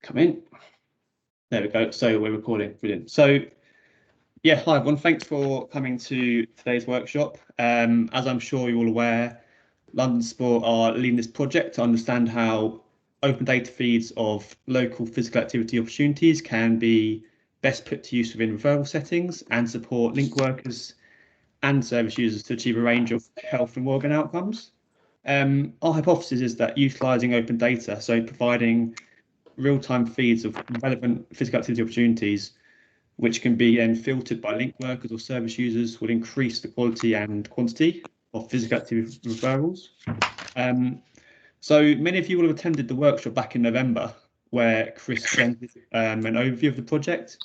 Come in. There we go. So we're recording. Brilliant. So yeah, hi everyone. Thanks for coming to today's workshop. As I'm sure you're all aware, London Sport are leading this project to understand how open data feeds of local physical activity opportunities can be best put to use within referral settings and support link workers and service users to achieve a range of health and wellbeing outcomes. Our hypothesis is that utilising open data, so providing real-time feeds of relevant physical activity opportunities, which can be then filtered by link workers or service users, will increase the quality and quantity of physical activity referrals. So many of you will have attended the workshop back in November, where Chris presented an overview of the project.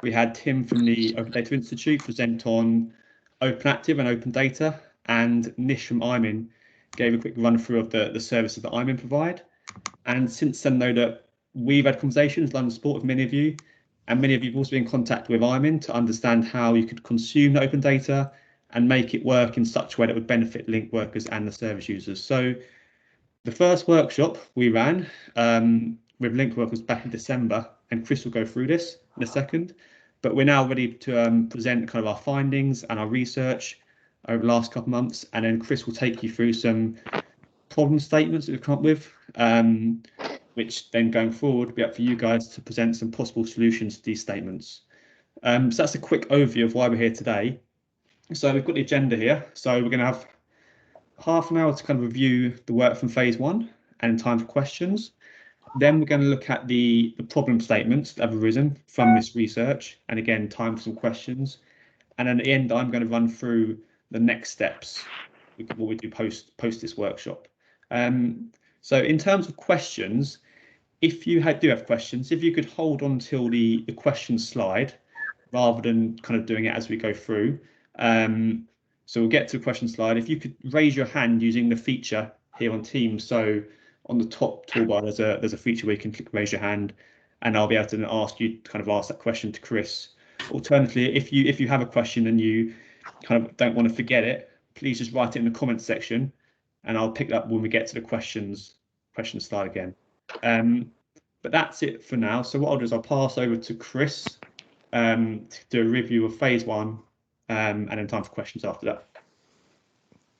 We had Tim from the Open Data Institute present on open active and open data, and Nish from IMIN gave a quick run through of the services that IMIN provide. And since then, though, that we've had conversations, London Sport, with many of you, and many of you have also been in contact with IMIN to understand how you could consume the open data and make it work in such a way that would benefit link workers and the service users. So the first workshop we ran with link workers back in December, and Chris will go through this in a second, but we're now ready to present kind of our findings and our research over the last couple of months, and then Chris will take you through some problem statements that we've come up with, which then going forward will be up for you guys to present some possible solutions to these statements. So that's a quick overview of why we're here today. So we've got the agenda here. So we're going to have half an hour to kind of review the work from phase 1 and time for questions. Then we're going to look at the problem statements that have arisen from this research, and again, time for some questions. And then at the end, I'm going to run through the next steps, what we do post this workshop. So in terms of questions, if you do have questions, if you could hold on till the question slide rather than kind of doing it as we go through. So we'll get to the question slide. If you could raise your hand using the feature here on Teams. So on the top toolbar, there's a feature where you can click raise your hand, and I'll be able to ask you to kind of ask that question to Chris. Alternatively, if you have a question and you kind of don't want to forget it, please just write it in the comments section, and I'll pick it up when we get to the question slide again. But that's it for now. So what I'll do is I'll pass over to Chris to do a review of phase 1, and then time for questions after that.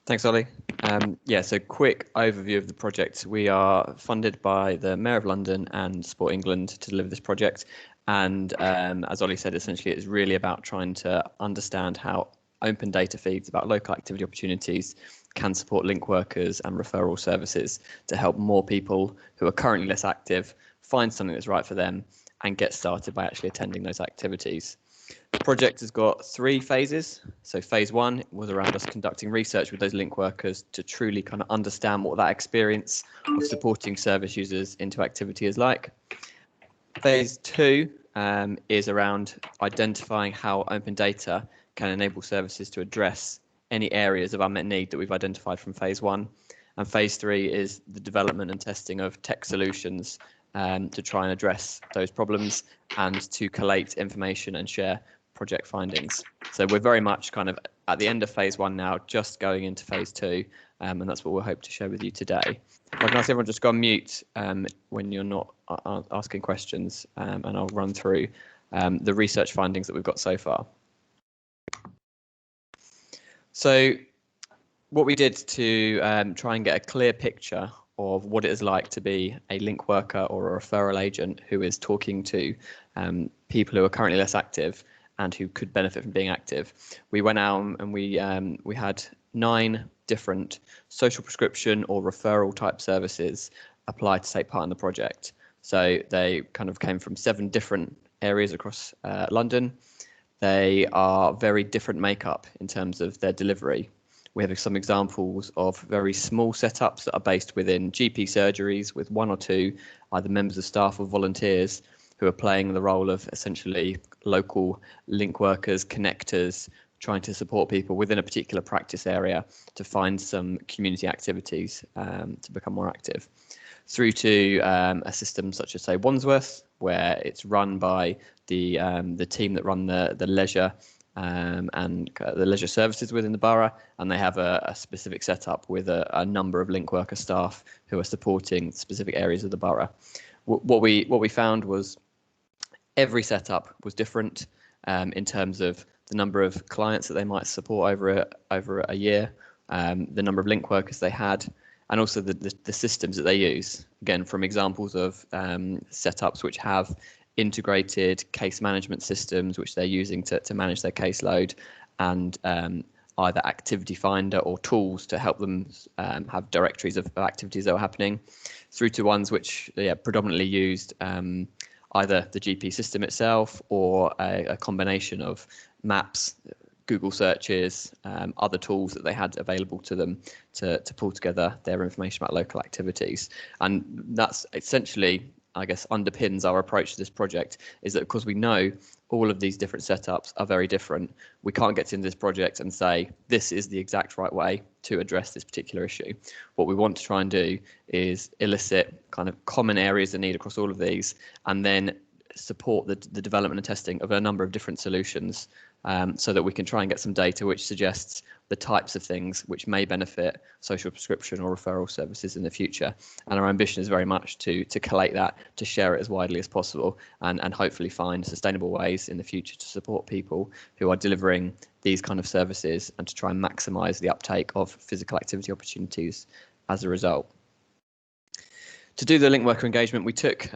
Thanks, Ollie. Yeah, so quick overview of the project. We are funded by the Mayor of London and Sport England to deliver this project. And as Ollie said, essentially it's really about trying to understand how open data feeds about local activity opportunities can support link workers and referral services to help more people who are currently less active find something that's right for them and get started by actually attending those activities. The project has got 3 phases. So phase 1 was around us conducting research with those link workers to truly kind of understand what that experience of supporting service users into activity is like. Phase 2 is around identifying how open data can enable services to address any areas of unmet need that we've identified from phase 1. And phase 3 is the development and testing of tech solutions to try and address those problems and to collate information and share project findings. So we're very much kind of at the end of phase 1 now, just going into phase 2, and that's what we'll hope to share with you today. I can ask everyone just go on mute when you're not asking questions, and I'll run through the research findings that we've got so far. So what we did to try and get a clear picture of what it is like to be a link worker or a referral agent who is talking to people who are currently less active and who could benefit from being active. We went out and we had 9 different social prescription or referral type services applied to take part in the project. So they kind of came from 7 different areas across London. They are very different makeup in terms of their delivery. We have some examples of very small setups that are based within GP surgeries with 1 or 2 either members of staff or volunteers who are playing the role of essentially local link workers, connectors, trying to support people within a particular practice area to find some community activities to become more active. Through to a system such as, say, Wandsworth, where it's run by the team that run the leisure and the leisure services within the borough, and they have a specific setup with a number of link worker staff who are supporting specific areas of the borough. What we found was every setup was different in terms of the number of clients that they might support over a year, the number of link workers they had, and also the systems that they use. Again, from examples of setups which have integrated case management systems which they're using to manage their caseload, and either activity finder or tools to help them have directories of activities that are happening, through to ones which predominantly used either the GP system itself or a combination of maps, Google searches, other tools that they had available to them to pull together their information about local activities. And that's essentially, I guess, underpins our approach to this project, is that because we know all of these different setups are very different, we can't get into this project and say this is the exact right way to address this particular issue. What we want to try and do is elicit kind of common areas of need across all of these, and then support the development and testing of a number of different solutions, so that we can try and get some data which suggests the types of things which may benefit social prescription or referral services in the future. And our ambition is very much to collate that, to share it as widely as possible, and hopefully find sustainable ways in the future to support people who are delivering these kind of services, and to try and maximise the uptake of physical activity opportunities as a result. To do the link worker engagement, we took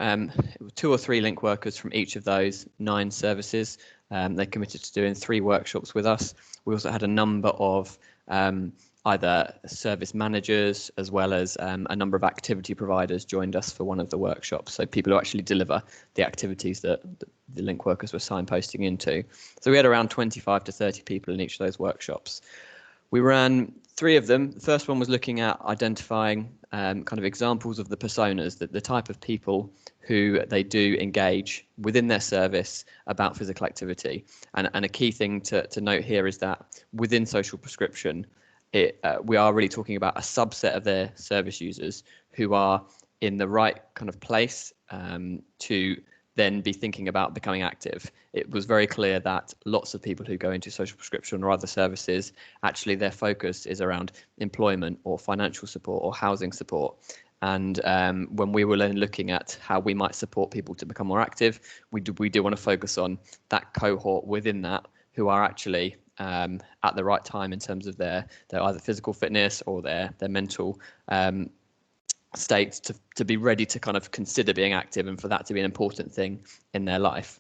2 or 3 link workers from each of those 9 services. They committed to doing 3 workshops with us. We also had a number of either service managers as well as a number of activity providers joined us for one of the workshops. So people who actually deliver the activities that the link workers were signposting into. So we had around 25 to 30 people in each of those workshops. We ran 3 of them. The first one was looking at identifying kind of examples of the personas, the type of people who they do engage within their service about physical activity. And a key thing to note here is that within social prescription, we are really talking about a subset of their service users who are in the right kind of place to then be thinking about becoming active. It was very clear that lots of people who go into social prescription or other services, actually their focus is around employment or financial support or housing support. And when we were then looking at how we might support people to become more active, we do want to focus on that cohort within that who are actually at the right time in terms of their either physical fitness or their mental states to be ready to kind of consider being active, and for that to be an important thing in their life.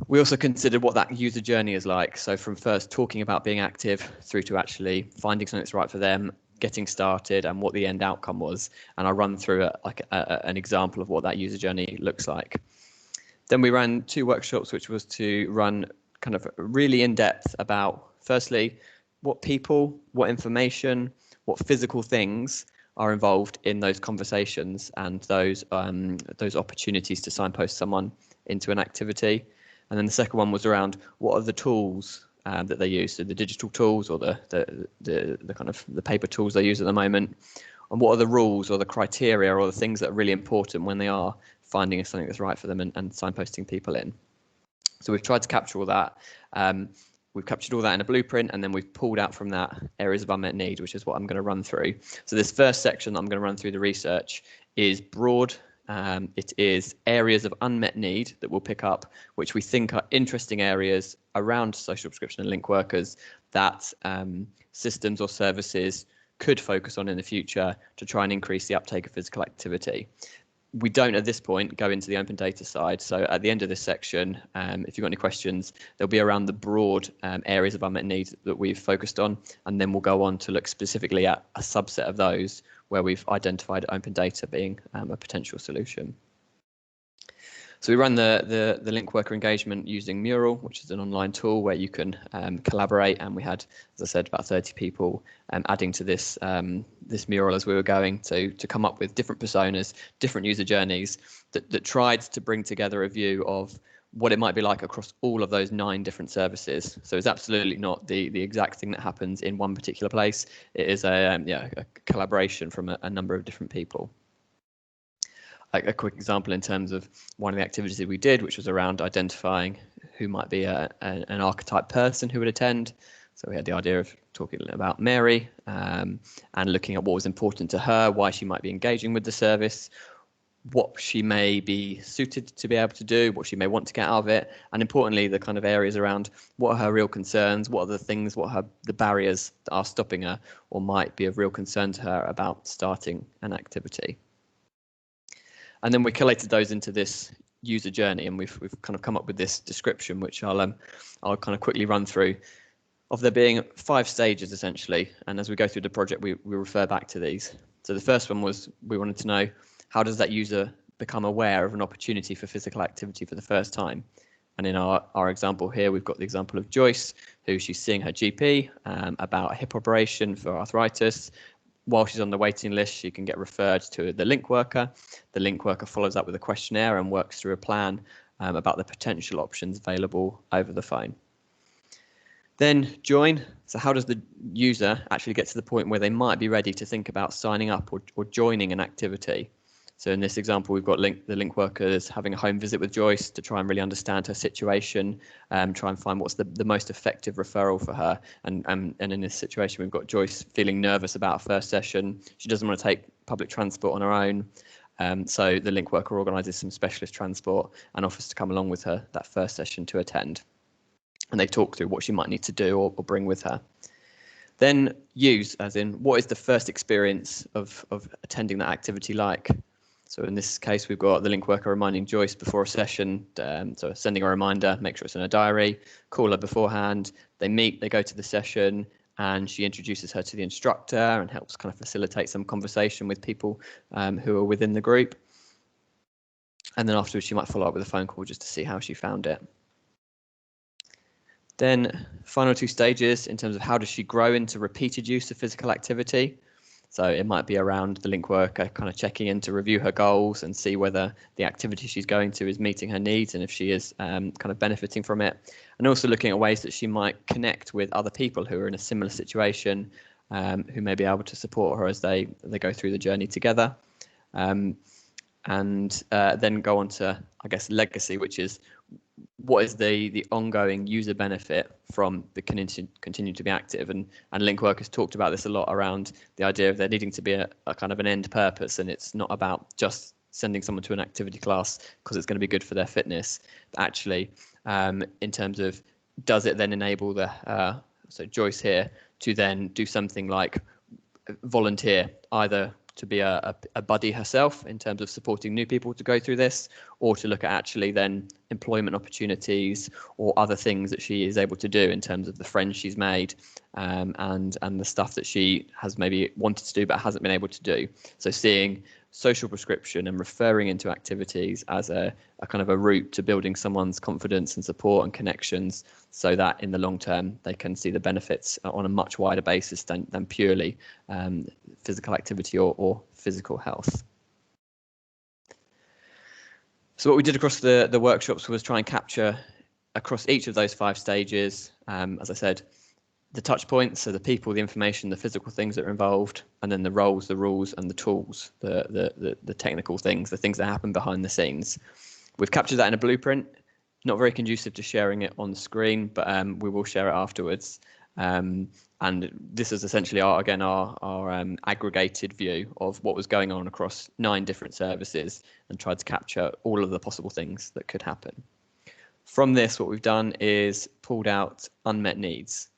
We also considered what that user journey is like. So from first talking about being active through to actually finding something that's right for them, getting started, and what the end outcome was. And I'll run through an example of what that user journey looks like. Then we ran 2 workshops, which was to run kind of really in depth about, firstly, what people, what information, what physical things are involved in those conversations and those opportunities to signpost someone into an activity. And then the second one was around what are the tools that they use, so the digital tools or the kind of the paper tools they use at the moment, and what are the rules or the criteria or the things that are really important when they are finding something that's right for them and signposting people in. So we've tried to capture all that. We've captured all that in a blueprint, and then we've pulled out from that areas of unmet need, which is what I'm going to run through. So this first section that I'm going to run through the research is broad. It is areas of unmet need that we'll pick up, which we think are interesting areas around social prescription and link workers that systems or services could focus on in the future to try and increase the uptake of physical activity. We don't at this point go into the open data side. So at the end of this section, if you've got any questions, they'll be around the broad areas of unmet needs that we've focused on. And then we'll go on to look specifically at a subset of those where we've identified open data being a potential solution. So we run the link worker engagement using Mural, which is an online tool where you can collaborate. And we had, as I said, about 30 people adding to this this Mural as we were going to come up with different personas, different user journeys that tried to bring together a view of what it might be like across all of those 9 different services. So it's absolutely not the exact thing that happens in one particular place. It is a collaboration from a number of different people. A quick example in terms of one of the activities that we did, which was around identifying who might be an archetype person who would attend. So we had the idea of talking about Mary and looking at what was important to her, why she might be engaging with the service, what she may be suited to be able to do, what she may want to get out of it, and importantly, the kind of areas around what are her real concerns, what are the things, what are the barriers that are stopping her or might be of real concern to her about starting an activity. And then we collated those into this user journey, and we've kind of come up with this description, which I'll kind of quickly run through, of there being 5 stages essentially. And as we go through the project, we refer back to these. So the first one was, we wanted to know, how does that user become aware of an opportunity for physical activity for the first time? And in our example here, we've got the example of Joyce, who she's seeing her GP about a hip operation for arthritis. While she's on the waiting list, she can get referred to the link worker. The link worker follows up with a questionnaire and works through a plan about the potential options available over the phone. Then join. So how does the user actually get to the point where they might be ready to think about signing up or joining an activity? So in this example, we've got the link workers having a home visit with Joyce to try and really understand her situation, try and find what's the most effective referral for her. And in this situation, we've got Joyce feeling nervous about her first session. She doesn't want to take public transport on her own. So the link worker organises some specialist transport and offers to come along with her that first session to attend. And they talk through what she might need to do or bring with her. Then use, as in, what is the first experience of attending that activity like? So in this case, we've got the link worker reminding Joyce before a session, so sending a reminder, make sure it's in her diary, call her beforehand, they meet, they go to the session, and she introduces her to the instructor and helps kind of facilitate some conversation with people who are within the group. And then afterwards, she might follow up with a phone call just to see how she found it. Then final 2 stages in terms of how does she grow into repeated use of physical activity. So it might be around the link worker kind of checking in to review her goals and see whether the activity she's going to is meeting her needs and if she is kind of benefiting from it. And also looking at ways that she might connect with other people who are in a similar situation, who may be able to support her as they go through the journey together. And then go on to, I guess, legacy, which is what is the ongoing user benefit from the continue to be active, and link workers talked about this a lot around the idea of there needing to be a kind of an end purpose, and it's not about just sending someone to an activity class because it's going to be good for their fitness, but actually in terms of does it then enable so Joyce here to then do something like volunteer, either to be a buddy herself in terms of supporting new people to go through this, or to look at actually then employment opportunities or other things that she is able to do in terms of the friends she's made and the stuff that she has maybe wanted to do but hasn't been able to do. So seeing social prescription and referring into activities as a kind of a route to building someone's confidence and support and connections, so that in the long term they can see the benefits on a much wider basis than purely physical activity or physical health. So what we did across the workshops was try and capture across each of those 5 stages, as I said, the touch points, so the people, the information, the physical things that are involved, and then the roles, the rules, and the tools, the technical things, the things that happen behind the scenes. We've captured that in a blueprint, not very conducive to sharing it on the screen, but we will share it afterwards. And this is essentially our aggregated view of what was going on across 9 different services and tried to capture all of the possible things that could happen. From this, what we've done is pulled out unmet needs.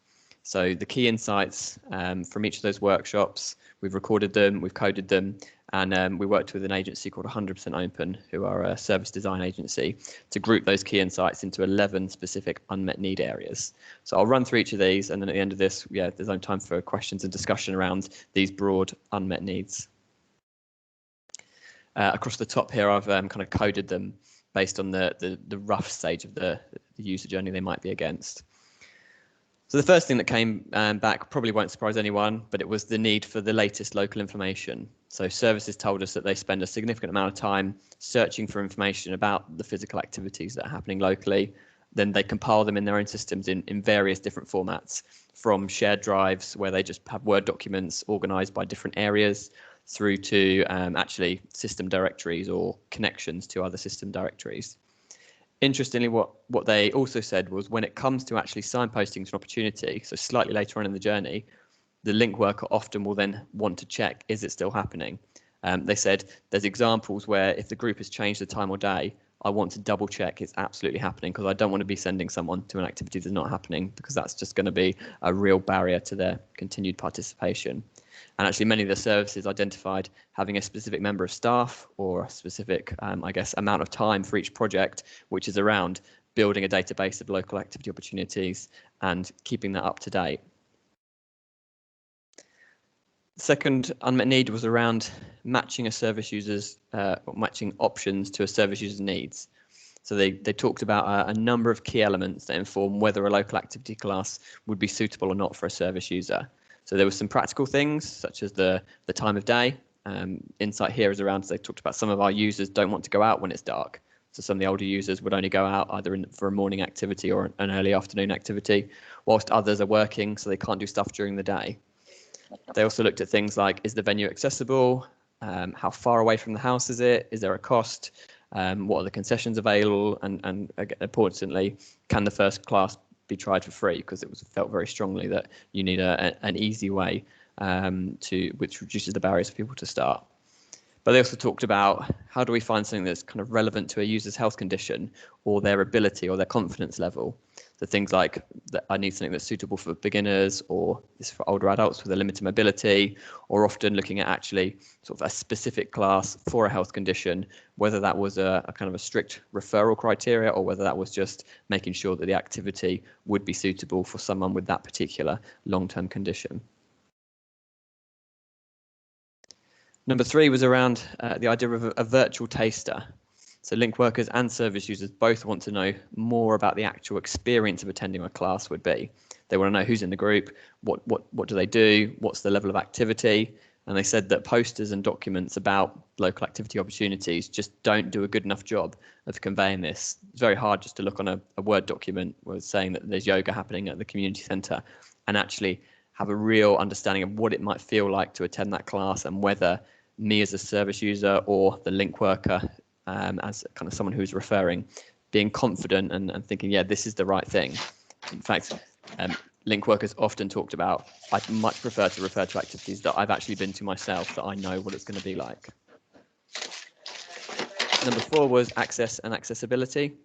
So the key insights from each of those workshops, we've recorded them, we've coded them, and we worked with an agency called 100% Open, who are a service design agency, to group those key insights into 11 specific unmet need areas. So I'll run through each of these, and then at the end of this, there's no time for questions and discussion around these broad unmet needs. Across the top here, I've kind of coded them based on the rough stage of the user journey they might be against. So the first thing that came back probably won't surprise anyone, but it was the need for the latest local information. So services told us that they spend a significant amount of time searching for information about the physical activities that are happening locally. Then they compile them in their own systems in various different formats, from shared drives where they just have Word documents organized by different areas, through to actually system directories or connections to other system directories. Interestingly, what they also said was when it comes to actually signposting to an opportunity, so slightly later on in the journey, the link worker often will then want to check, is it still happening? They said there's examples where if the group has changed the time or day, I want to double check it's absolutely happening, because I don't want to be sending someone to an activity that's not happening, because that's just going to be a real barrier to their continued participation. And actually many of the services identified having a specific member of staff or a specific, I guess, amount of time for each project, which is around building a database of local activity opportunities and keeping that up to date. The second unmet need was around matching a service user's, matching options to a service user's needs. So they talked about a number of key elements that inform whether a local activity class would be suitable or not for a service user. So there were some practical things such as the time of day. Insight here is around, they talked about some of our users don't want to go out when it's dark. So some of the older users would only go out either for a morning activity or an early afternoon activity, whilst others are working, so they can't do stuff during the day. They also looked at things like, is the venue accessible? How far away from the house is it? Is there a cost? What are the concessions available? And importantly, can the first class be tried for free? Because it was felt very strongly that you need an easy way which reduces the barriers for people to start. But they also talked about, how do we find something that's kind of relevant to a user's health condition or their ability or their confidence level? So things like that I need something that's suitable for beginners, or is for older adults with a limited mobility, or often looking at actually sort of a specific class for a health condition, whether that was a kind of a strict referral criteria or whether that was just making sure that the activity would be suitable for someone with that particular long-term condition. Number 3 was around the idea of a virtual taster. So link workers and service users both want to know more about the actual experience of attending a class would be. They want to know who's in the group, what do they do, what's the level of activity. And they said that posters and documents about local activity opportunities just don't do a good enough job of conveying this. It's very hard just to look on a Word document where it's saying that there's yoga happening at the community centre and actually have a real understanding of what it might feel like to attend that class, and whether me as a service user or the link worker as kind of someone who's referring, being confident and thinking, yeah, this is the right thing. In fact, link workers often talked about, I'd much prefer to refer to activities that I've actually been to myself, that I know what it's going to be like. Number 4 was access and accessibility.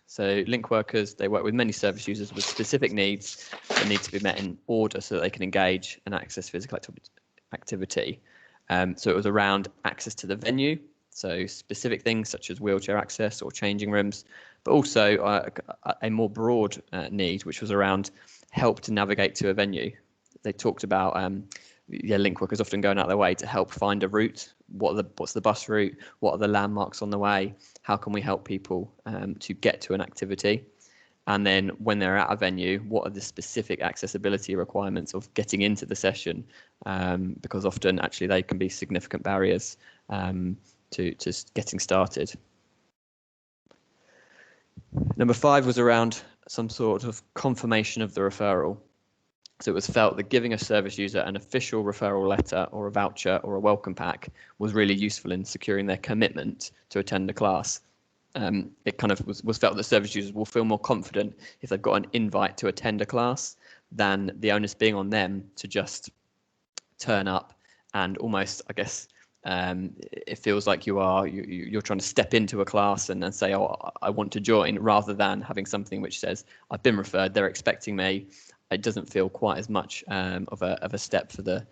So link workers, they work with many service users with specific needs that need to be met in order so that they can engage and access physical activity. So it was around access to the venue, so specific things such as wheelchair access or changing rooms, but also a more broad need, which was around help to navigate to a venue. They talked about link workers often going out of their way to help find a route. What's the bus route? What are the landmarks on the way? How can we help people to get to an activity? And then when they're at a venue, what are the specific accessibility requirements of getting into the session? Because often actually they can be significant barriers to getting started. Number 5 was around some sort of confirmation of the referral. So it was felt that giving a service user an official referral letter or a voucher or a welcome pack was really useful in securing their commitment to attend the class. It kind of was felt that service users will feel more confident if they've got an invite to attend a class than the onus being on them to just turn up and almost, I guess, it feels like you're trying to step into a class and say, oh, I want to join, rather than having something which says, I've been referred, they're expecting me. It doesn't feel quite as much of a step for the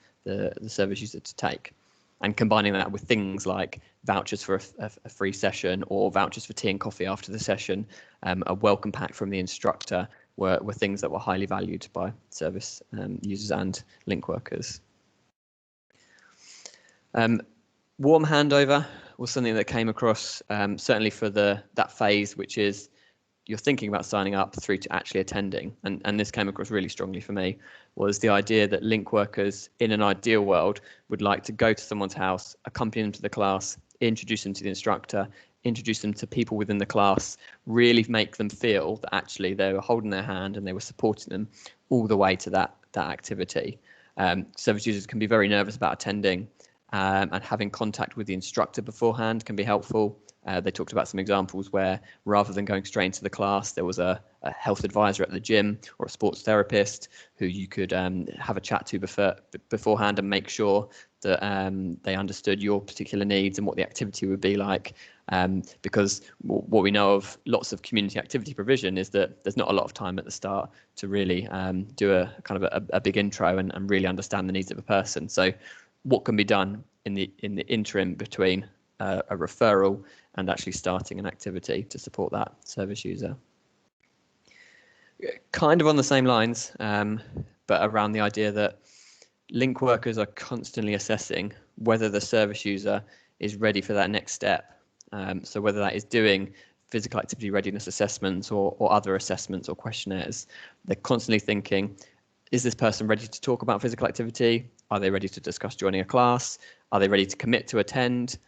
service user to take. And combining that with things like vouchers for a free session or vouchers for tea and coffee after the session, a welcome pack from the instructor were things that were highly valued by service users and link workers. Warm handover was something that came across certainly for that phase, which is you're thinking about signing up through to actually attending. And this came across really strongly for me, was the idea that link workers in an ideal world would like to go to someone's house, accompany them to the class, introduce them to the instructor, introduce them to people within the class, really make them feel that actually they were holding their hand and they were supporting them all the way to that activity. Service users can be very nervous about attending, and having contact with the instructor beforehand can be helpful. They talked about some examples where rather than going straight into the class, there was a health advisor at the gym or a sports therapist who you could have a chat to beforehand and make sure that they understood your particular needs and what the activity would be like. Because what we know of lots of community activity provision is that there's not a lot of time at the start to really do a kind of a big intro and really understand the needs of a person. So what can be done in the interim between a referral and actually starting an activity to support that service user? Kind of on the same lines, but around the idea that link workers are constantly assessing whether the service user is ready for that next step. So whether that is doing physical activity readiness assessments or other assessments or questionnaires, they're constantly thinking, is this person ready to talk about physical activity? Are they ready to discuss joining a class? Are they ready to commit to attend?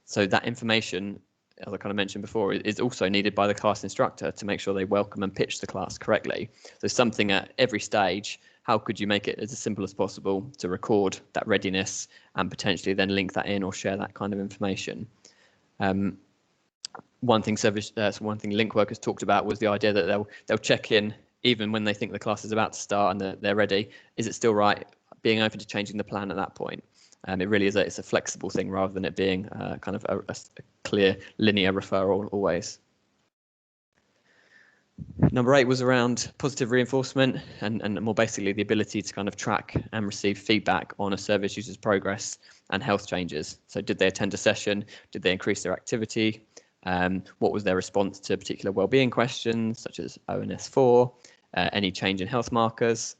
So that information, as I kind of mentioned before, is also needed by the class instructor to make sure they welcome and pitch the class correctly. So something at every stage, how could you make it as simple as possible to record that readiness and potentially then link that in or share that kind of information? One thing link workers talked about was the idea that they'll check in even when they think the class is about to start and they're ready. Is it still right? Being open to changing the plan at that point. It really is it's a flexible thing rather than it being kind of a clear linear referral always. Number 8 was around positive reinforcement and more basically the ability to kind of track and receive feedback on a service user's progress and health changes. So did they attend a session? Did they increase their activity? What was their response to particular wellbeing questions such as ONS4? Any change in health markers?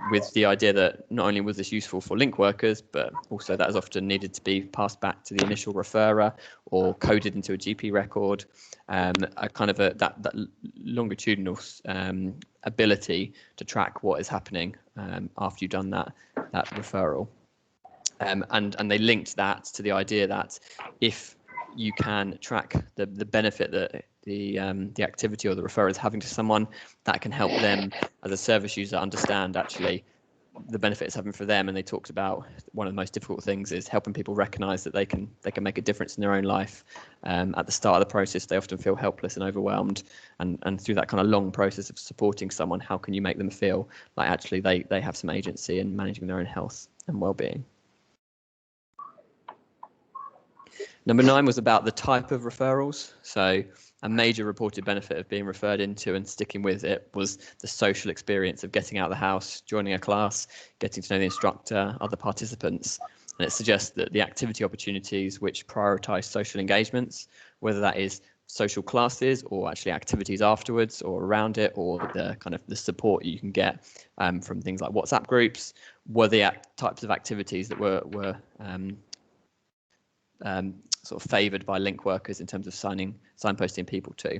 With the idea that not only was this useful for link workers, but also that is often needed to be passed back to the initial referrer or coded into a GP record, a kind of that longitudinal ability to track what is happening after you've done that referral. And they linked that to the idea that if you can track the benefit that the activity or the referrer is having to someone, that can help them as a service user understand actually the benefit it's having for them. And they talked about one of the most difficult things is helping people recognize that they can make a difference in their own life. At the start of the process, they often feel helpless and overwhelmed, and through that kind of long process of supporting someone, how can you make them feel like actually they have some agency in managing their own health and well-being? Number 9 was about the type of referrals. So a major reported benefit of being referred into and sticking with it was the social experience of getting out of the house, joining a class, getting to know the instructor, other participants. And it suggests that the activity opportunities which prioritise social engagements, whether that is social classes or actually activities afterwards or around it, or the kind of the support you can get from things like WhatsApp groups, were the types of activities that were sort of favoured by link workers in terms of signposting people to.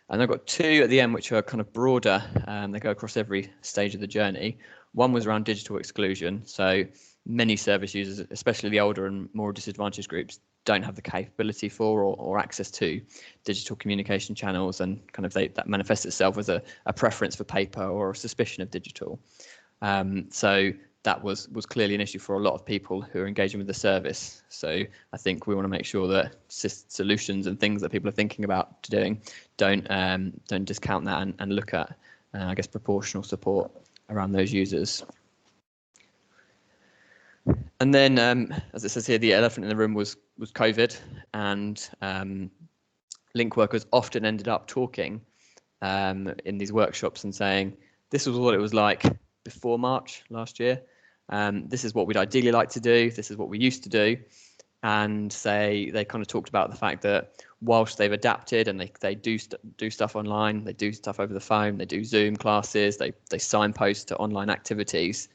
And I've got 2 at the end which are kind of broader. They go across every stage of the journey. One was around digital exclusion. So many service users, especially the older and more disadvantaged groups, don't have the capability for or access to digital communication channels, and kind of that manifests itself as a preference for paper or a suspicion of digital. So that was clearly an issue for a lot of people who are engaging with the service. So I think we want to make sure that solutions and things that people are thinking about doing don't discount that and look at, I guess, proportional support around those users. And then, as it says here, the elephant in the room was COVID, and link workers often ended up talking in these workshops and saying, this was what it was like before March last year. This is what we'd ideally like to do. This is what we used to do. And they kind of talked about the fact that whilst they've adapted and they do stuff online, they do stuff over the phone, they do Zoom classes, they signpost to online activities,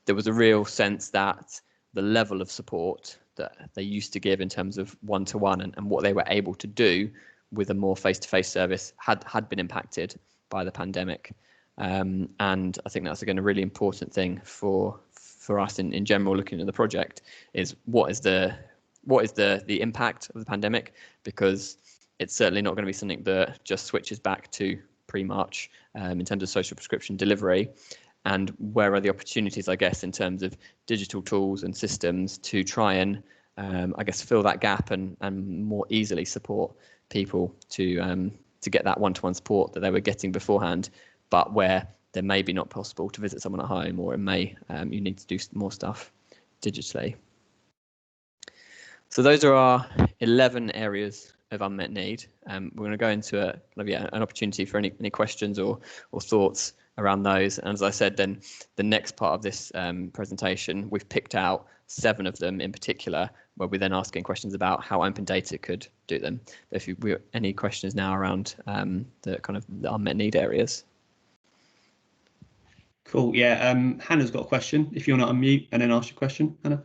there was a real sense that the level of support that they used to give in terms of one-to-one and what they were able to do with a more face-to-face service had been impacted by the pandemic. And I think that's again a really important thing for us in general, looking at the project, is what is the impact of the pandemic, because it's certainly not going to be something that just switches back to pre-March in terms of social prescription delivery. And where are the opportunities, I guess, in terms of digital tools and systems to try and I guess, fill that gap and more easily support people to get that one-to-one support that they were getting beforehand, but where there may be not possible to visit someone at home, or it may you need to do more stuff digitally. So those are our 11 areas of unmet need. We're going to go into an opportunity for any questions or thoughts around those. And as I said, then the next part of this presentation, we've picked out 7 of them in particular, where we're then asking questions about how open data could do them. But if we any questions now around the kind of the unmet need areas. Cool. Yeah. Hannah's got a question. If you want to unmute and then ask your question, Hannah.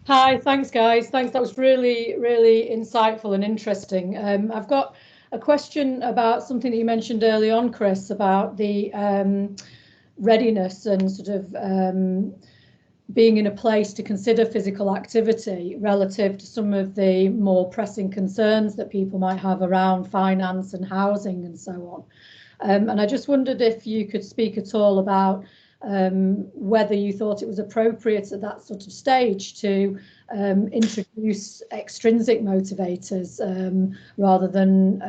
Hi, thanks guys. Thanks. That was really, really insightful and interesting. I've got a question about something that you mentioned early on, Chris, about the readiness and sort of being in a place to consider physical activity relative to some of the more pressing concerns that people might have around finance and housing and so on. And I just wondered if you could speak at all about whether you thought it was appropriate at that sort of stage to introduce extrinsic motivators rather than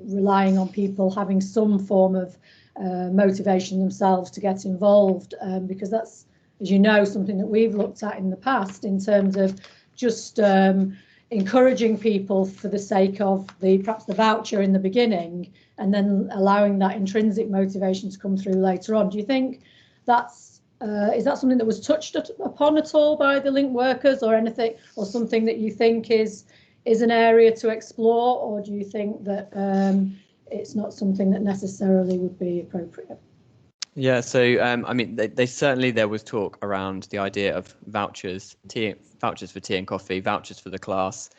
relying on people having some form of motivation themselves to get involved, because that's, as you know, something that we've looked at in the past in terms of just encouraging people for the sake of perhaps the voucher in the beginning, and then allowing that intrinsic motivation to come through later on. Do you think that's is that something that was touched upon at all by the link workers, or anything, or something that you think is an area to explore, or do you think that it's not something that necessarily would be appropriate? Yeah, so I mean, they certainly, there was talk around the idea of vouchers for tea and coffee, vouchers for the class,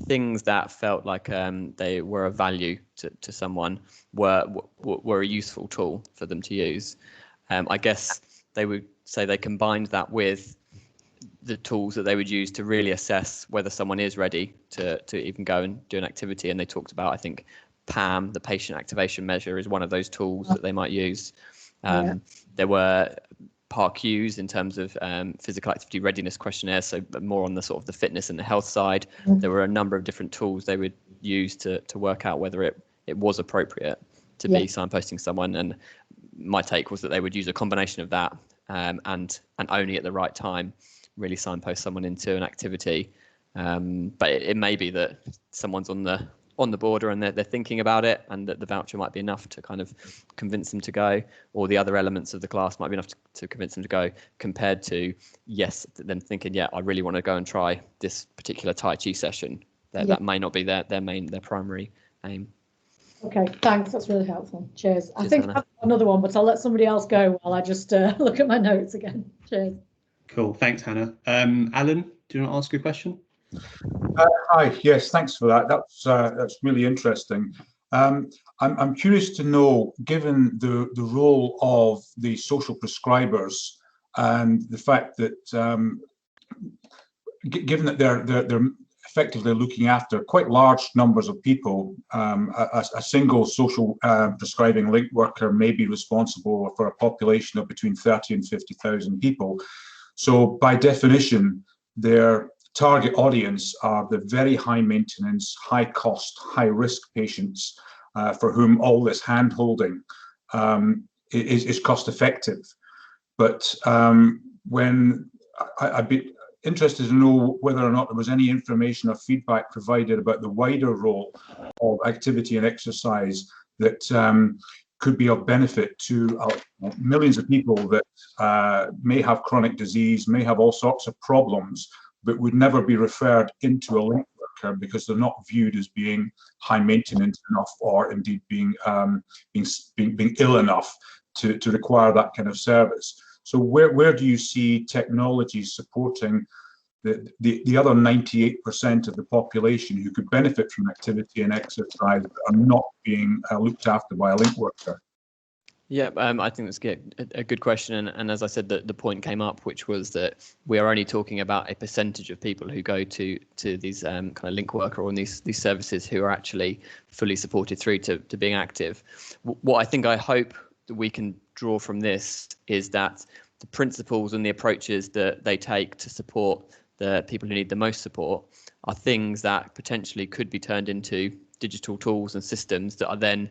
things that felt like they were of value to someone, were a useful tool for them to use. I guess they would say they combined that with the tools that they would use to really assess whether someone is ready to even go and do an activity. And they talked about, I think, PAM, the patient activation measure, is one of those tools that they might use. There were PAR-Qs in terms of physical activity readiness questionnaires, so more on the sort of the fitness and the health side. There were a number of different tools they would use to work out whether it was appropriate to be signposting someone. And my take was that they would use a combination of that and only at the right time really signpost someone into an activity. But it may be that someone's on the border and they're thinking about it, and that the voucher might be enough to kind of convince them to go, or the other elements of the class might be enough to convince them to go, compared to them thinking, yeah, I really want to go and try this particular Tai Chi session. That may not be their primary aim. Okay, thanks. That's really helpful. Cheers. I think I've got another one, but I'll let somebody else go while I just look at my notes again. Cheers. Cool. Thanks, Hannah. Alan, do you want to ask a question? Hi. Yes, thanks for that. That's really interesting. I'm curious to know, given the role of the social prescribers and the fact that, given that they're effectively looking after quite large numbers of people, a single social prescribing link worker may be responsible for a population of between 30 and 50,000 people. So by definition, their target audience are the very high maintenance, high cost, high risk patients for whom all this hand holding is cost effective. But when I'd be interested to know whether or not there was any information or feedback provided about the wider role of activity and exercise that could be of benefit to millions of people that may have chronic disease, may have all sorts of problems, but would never be referred into a link worker because they're not viewed as being high maintenance enough, or indeed being ill enough to require that kind of service. So where do you see technology supporting the other 98% of the population who could benefit from activity and exercise but are not being looked after by a link worker? Yeah, I think that's a good question. And as I said, the point came up, which was that we are only talking about a percentage of people who go to these kind of link worker or these services who are actually fully supported through to being active. What I hope that we can draw from this is that the principles and the approaches that they take to support the people who need the most support, are things that potentially could be turned into digital tools and systems that are then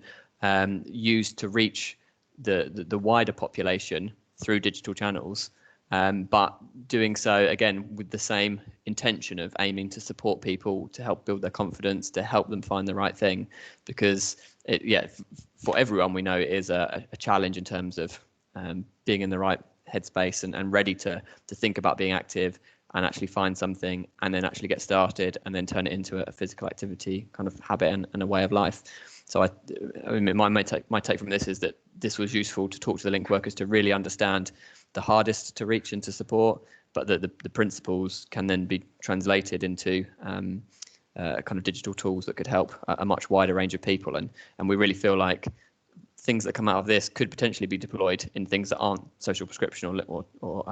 used to reach the wider population through digital channels, but doing so again with the same intention of aiming to support people, to help build their confidence, to help them find the right thing, because for everyone we know it is a challenge in terms of being in the right headspace and ready to think about being active and actually find something and then actually get started and then turn it into a physical activity kind of habit and a way of life. So I mean, my take from this is that this was useful to talk to the link workers to really understand the hardest to reach and to support, but that the principles can then be translated into kind of digital tools that could help a much wider range of people. And we really feel like things that come out of this could potentially be deployed in things that aren't social prescription or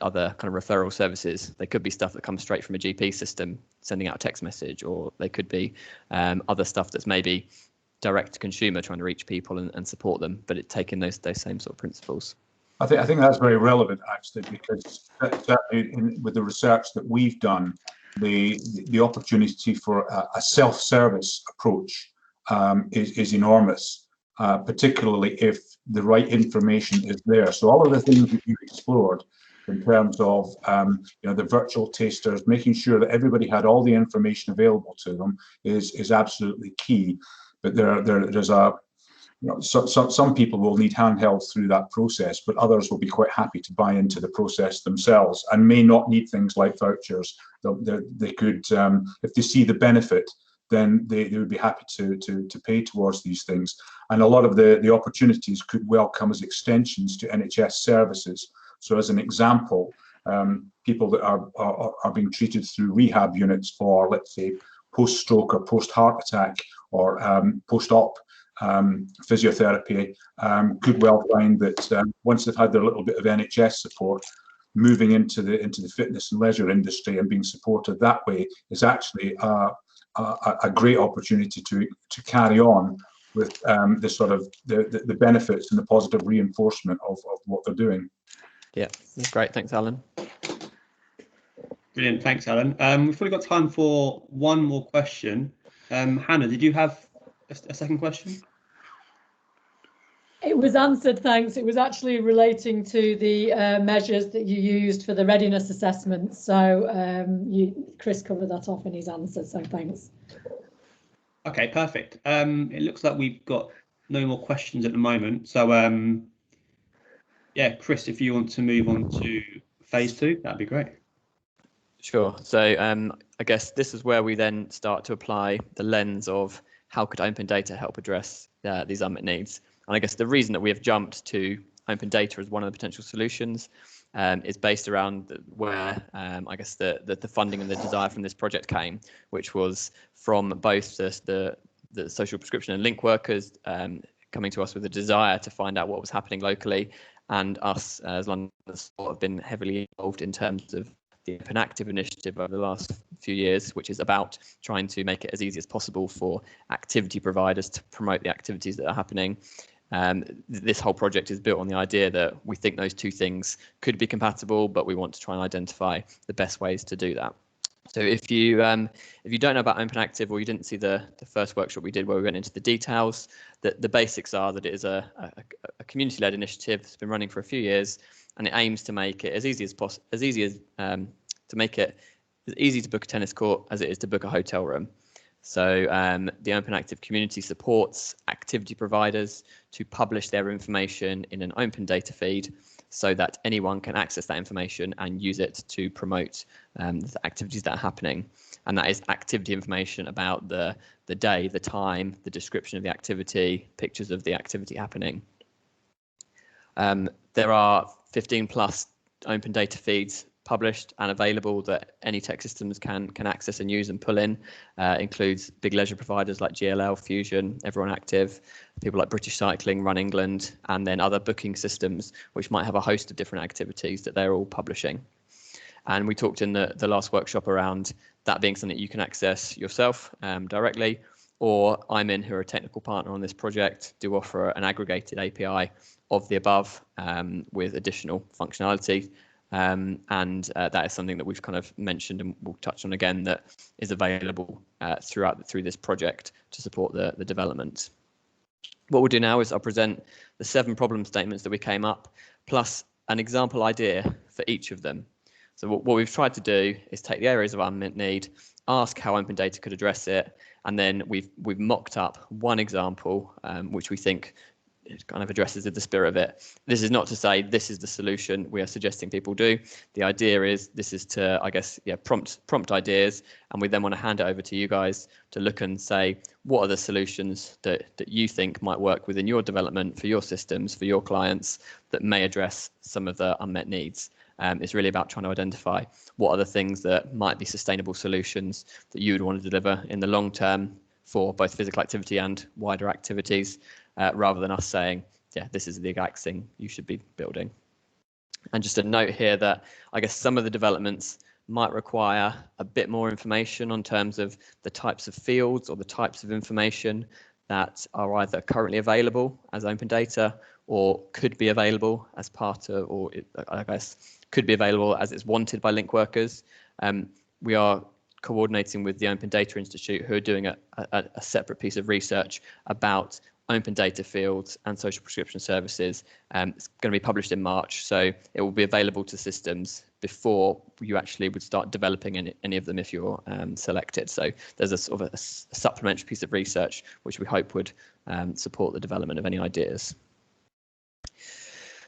other kind of referral services. They could be stuff that comes straight from a GP system, sending out a text message, or they could be other stuff that's maybe direct to consumer, trying to reach people and support them, but taking those same sort of principles. I think that's very relevant, actually, because certainly with the research that we've done, the opportunity for a self-service approach is enormous, particularly if the right information is there. So all of the things that you've explored in terms of the virtual tasters, making sure that everybody had all the information available to them is absolutely key. But there's some people will need handheld through that process, but others will be quite happy to buy into the process themselves and may not need things like vouchers. They could, if they see the benefit, then they would be happy to pay towards these things. And a lot of the opportunities could well come as extensions to NHS services. So as an example, people that are being treated through rehab units for, let's say, post-stroke or post-heart attack or post-op physiotherapy could well find that once they've had their little bit of NHS support, moving into the fitness and leisure industry and being supported that way is actually a great opportunity to carry on with the sort of the benefits and the positive reinforcement of what they're doing. Yeah, that's great. Thanks, Alan. Brilliant. Thanks, Alan. We've probably got time for one more question. Hannah, did you have a second question? It was answered, thanks. It was actually relating to the measures that you used for the readiness assessment. So Chris covered that off in his answer, so thanks. Okay, perfect. It looks like we've got no more questions at the moment. So yeah, Chris, if you want to move on to phase 2, that'd be great. Sure. So I guess this is where we then start to apply the lens of how could open data help address these unmet needs. And I guess the reason that we have jumped to open data as one of the potential solutions is based around where I guess the funding and the desire from this project came, which was from both the social prescription and link workers coming to us with a desire to find out what was happening locally, and us as London Sport have been heavily involved in terms of the Open Active initiative over the last few years, which is about trying to make it as easy as possible for activity providers to promote the activities that are happening. This whole project is built on the idea that we think those two things could be compatible, but we want to try and identify the best ways to do that. So if you don't know about Open Active, or you didn't see the first workshop we did where we went into the details, the basics are that it is a community-led initiative that's been running for a few years, and it aims to make it as easy as possible, to make it as easy to book a tennis court as it is to book a hotel room. So the Open Active community supports activity providers to publish their information in an open data feed so that anyone can access that information and use it to promote the activities that are happening. And that is activity information about the day, the time, the description of the activity, pictures of the activity happening. There are 15 plus open data feeds published and available that any tech systems can access and use and pull in. Includes big leisure providers like GLL, Fusion, Everyone Active, people like British Cycling, Run England, and then other booking systems which might have a host of different activities that they're all publishing. And we talked in the last workshop around that being something that you can access yourself directly, or IMIN, who are a technical partner on this project, do offer an aggregated API of the above with additional functionality. That is something that we've kind of mentioned and we'll touch on again, that is available through this project to support the development. What we'll do now is I'll present the 7 problem statements that we came up, plus an example idea for each of them. So what we've tried to do is take the areas of unmet need, ask how open data could address it, and then we've mocked up one example which we think it kind of addresses the spirit of it. This is not to say this is the solution we are suggesting people do. The idea is this is to, I guess, prompt ideas, and we then want to hand it over to you guys to look and say, what are the solutions that you think might work within your development, for your systems, for your clients, that may address some of the unmet needs. It's really about trying to identify what are the things that might be sustainable solutions that you would want to deliver in the long term for both physical activity and wider activities, rather than us saying, yeah, this is the exact thing you should be building. And just a note here that I guess some of the developments might require a bit more information on terms of the types of fields or the types of information that are either currently available as open data or could be available as part of, or I guess could be available as it's wanted by link workers. We are coordinating with the Open Data Institute, who are doing a separate piece of research about open data fields and social prescription services. It's going to be published in March, so it will be available to systems before you actually would start developing any of them if you're selected. So there's a sort of a supplementary piece of research which we hope would support the development of any ideas.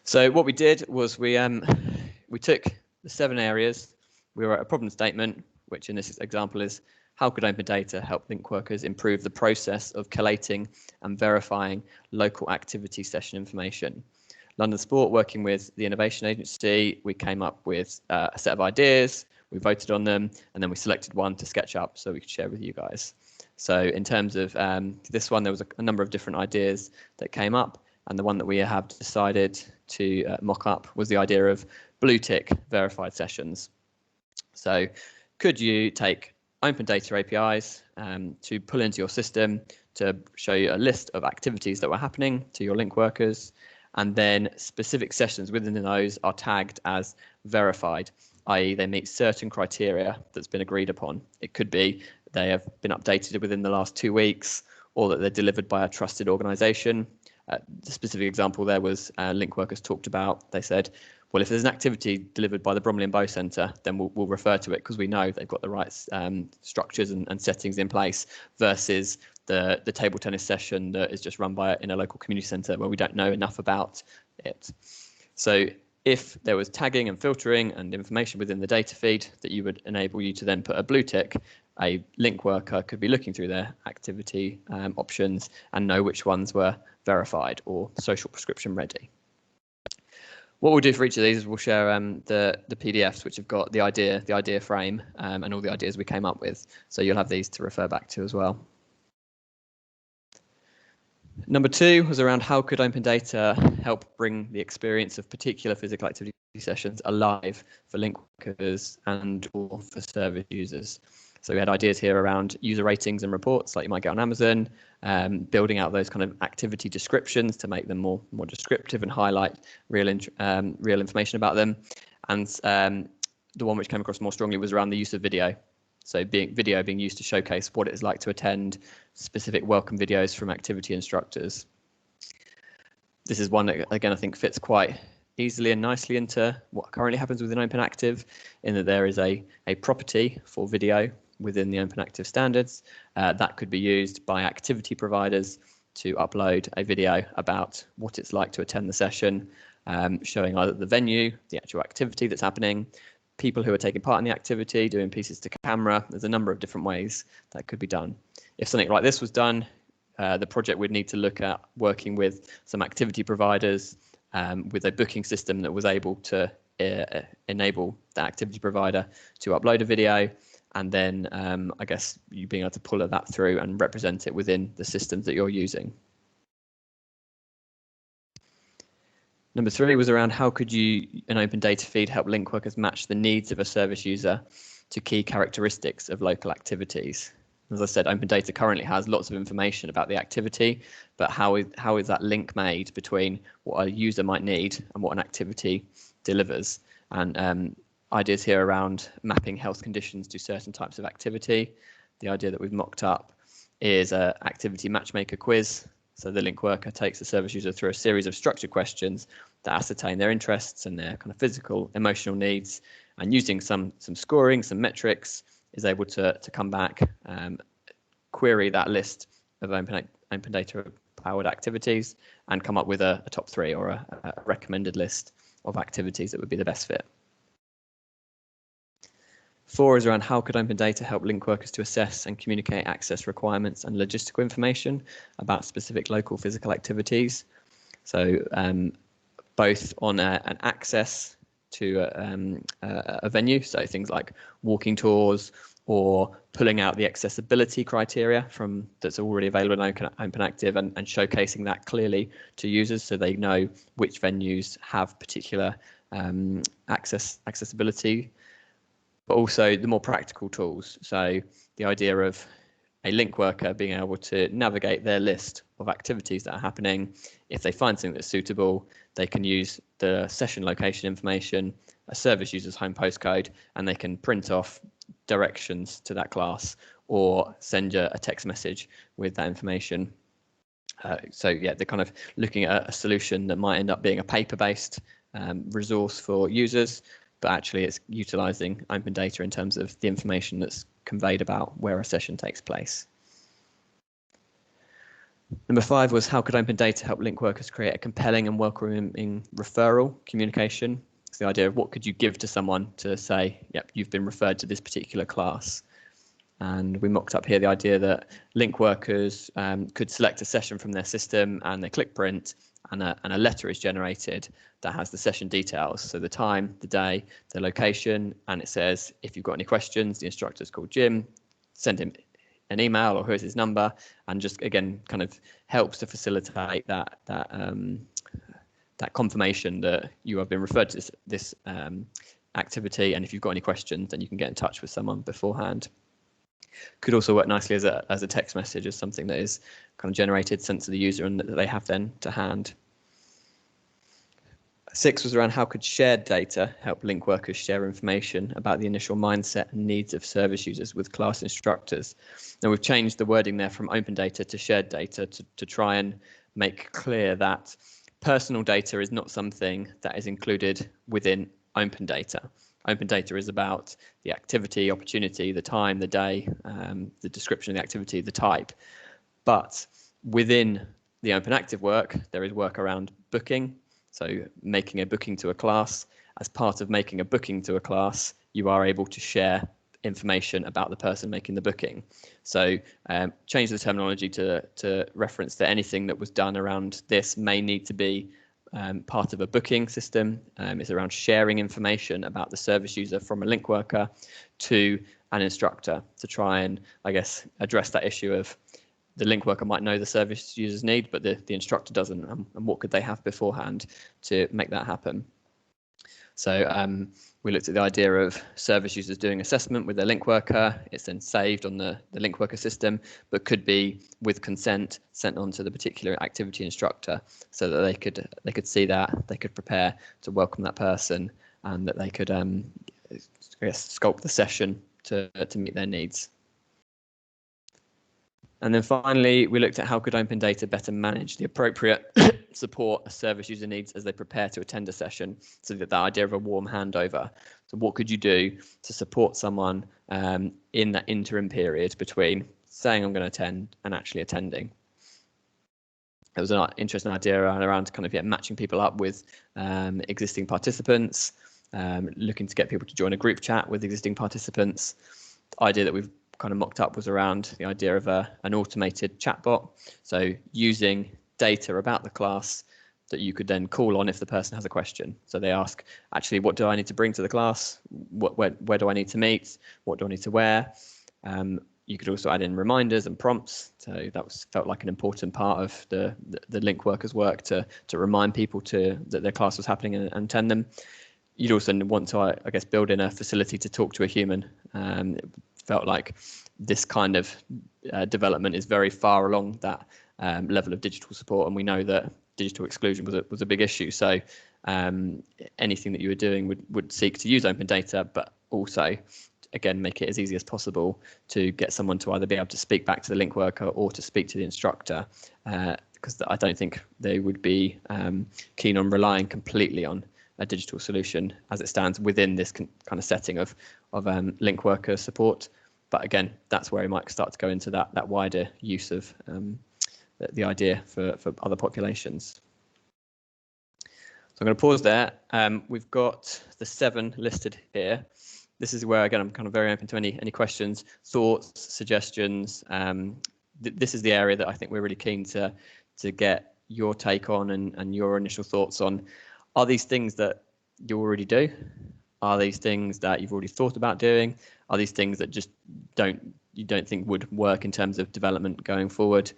So what we did was we took the 7 areas, we wrote a problem statement, which in this example is, how could open data help link workers improve the process of collating and verifying local activity session information? London Sport, working with the Innovation Agency, we came up with a set of ideas, we voted on them, and then we selected one to sketch up so we could share with you guys. So in terms of this one, there was a number of different ideas that came up, and the one that we have decided to mock up was the idea of blue tick verified sessions. So could you take open data APIs to pull into your system to show you a list of activities that were happening to your link workers, and then specific sessions within those are tagged as verified, i.e. they meet certain criteria that's been agreed upon. It could be they have been updated within the last 2 weeks, or that they're delivered by a trusted organisation. The specific example there was link workers talked about, they said, well, if there's an activity delivered by the Bromley and Bow Centre, then we'll refer to it because we know they've got the right structures and settings in place, versus the table tennis session that is just run in a local community centre where we don't know enough about it. So if there was tagging and filtering and information within the data feed that you would enable you to then put a blue tick, a link worker could be looking through their activity options and know which ones were verified or social prescription ready. What we'll do for each of these is we'll share the PDFs which have got the idea frame and all the ideas we came up with. So you'll have these to refer back to as well. Number 2 was around how could open data help bring the experience of particular physical activity sessions alive for link workers and or for service users. So we had ideas here around user ratings and reports like you might get on Amazon, building out those kind of activity descriptions to make them more descriptive and highlight real information about them. And the one which came across more strongly was around the use of video. So video being used to showcase what it is like to attend specific welcome videos from activity instructors. This is one that, again, I think fits quite easily and nicely into what currently happens within Open Active, in that there is a property for video within the Open Active standards that could be used by activity providers to upload a video about what it's like to attend the session, showing either the venue, the actual activity that's happening, people who are taking part in the activity, doing pieces to camera. There's a number of different ways that could be done. If something like this was done, the project would need to look at working with some activity providers with a booking system that was able to enable the activity provider to upload a video, and then I guess you being able to pull that through and represent it within the systems that you're using. Number 3 was around how could an open data feed help link workers match the needs of a service user to key characteristics of local activities. As I said, open data currently has lots of information about the activity, but how is that link made between what a user might need and what an activity delivers? and ideas here around mapping health conditions to certain types of activity. The idea that we've mocked up is an activity matchmaker quiz. So the link worker takes the service user through a series of structured questions that ascertain their interests and their kind of physical, emotional needs, and using some scoring, some metrics, is able to come back, query that list of open data powered activities and come up with a top 3 or a recommended list of activities that would be the best fit. 4 is around how could open data help link workers to assess and communicate access requirements and logistical information about specific local physical activities. So both on an access to a venue, so things like walking tours or pulling out the accessibility criteria from that's already available in OpenActive and showcasing that clearly to users so they know which venues have particular accessibility. But also the more practical tools. So the idea of a link worker being able to navigate their list of activities that are happening. If they find something that's suitable, they can use the session location information, a service user's home postcode, and they can print off directions to that class or send you a text message with that information. So yeah, they're kind of looking at a solution that might end up being a paper-based resource for users, but actually it's utilizing open data in terms of the information that's conveyed about where a session takes place. Number 5 was how could open data help link workers create a compelling and welcoming referral communication? It's the idea of what could you give to someone to say, yep, you've been referred to this particular class. And we mocked up here the idea that link workers could select a session from their system and they click print and a letter is generated that has the session details. So the time, the day, the location, and it says, if you've got any questions, the instructor's called Jim, send him an email or here's his number, and just again kind of helps to facilitate that confirmation that you have been referred to this activity, and if you've got any questions then you can get in touch with someone beforehand. Could also work nicely as a text message, as something that is kind of generated, sent to the user, and that they have then to hand. 6 was around how could shared data help link workers share information about the initial mindset and needs of service users with class instructors. Now we've changed the wording there from open data to shared data to try and make clear that personal data is not something that is included within open data. Open data is about the activity, opportunity, the time, the day, the description of the activity, the type. But within the OpenActive work, there is work around booking. So making a booking to a class. As part of making a booking to a class, you are able to share information about the person making the booking. So change the terminology to reference that anything that was done around this may need to be part of a booking system. It's around sharing information about the service user from a link worker to an instructor to try and, I guess, address that issue of the link worker might know the service user's need, but the instructor doesn't, and what could they have beforehand to make that happen. So we looked at the idea of service users doing assessment with their link worker. It's then saved on the link worker system, but could be with consent sent on to the particular activity instructor so that they could see that, they could prepare to welcome that person, and that they could I guess, sculpt the session to meet their needs. And then finally, we looked at how could open data better manage the appropriate support a service user needs as they prepare to attend a session. So that idea of a warm handover. So what could you do to support someone in that interim period between saying I'm going to attend and actually attending? There was an interesting idea around kind of matching people up with existing participants, looking to get people to join a group chat with existing participants. The idea that we've kind of mocked up was around the idea of an automated chatbot. So using data about the class that you could then call on if the person has a question. So they ask, actually, what do I need to bring to the class? Where do I need to meet? What do I need to wear? You could also add in reminders and prompts. So that felt like an important part of the link workers' work to remind people that their class was happening and attend them. You'd also want to, I guess, build in a facility to talk to a human. It felt like this kind of development is very far along that level of digital support, and we know that digital exclusion was a big issue. So anything that you were doing would seek to use open data, but also, again, make it as easy as possible to get someone to either be able to speak back to the link worker or to speak to the instructor, because I don't think they would be keen on relying completely on a digital solution as it stands within this kind of setting of link worker support. But again, that's where we might start to go into that wider use of the idea for other populations. So I'm going to pause there. We've got the 7 listed here. This is where, again, I'm kind of very open to any questions, thoughts, suggestions. This is the area that I think we're really keen to get your take on and your initial thoughts on. Are these things that you already do? Are these things that you've already thought about doing? Are these things that just you don't think would work in terms of development going forward?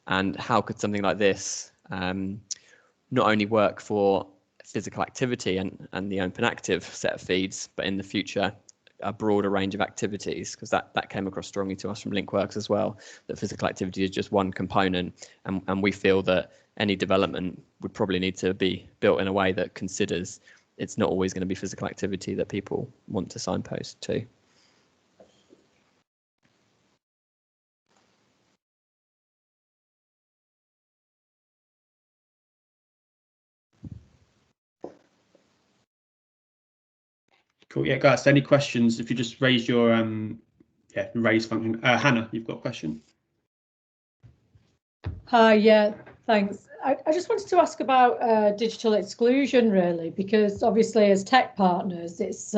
And how could something like this not only work for physical activity and the open active set of feeds, but in the future a broader range of activities? Because that came across strongly to us from Linkworks as well, that physical activity is just one component, and we feel that any development would probably need to be built in a way that considers it's not always going to be physical activity that people want to signpost to. Cool. Yeah, guys, any questions? If you just raise your raise function. Hannah, you've got a question. Hi, yeah, thanks. I just wanted to ask about digital exclusion, really, because obviously as tech partners, it's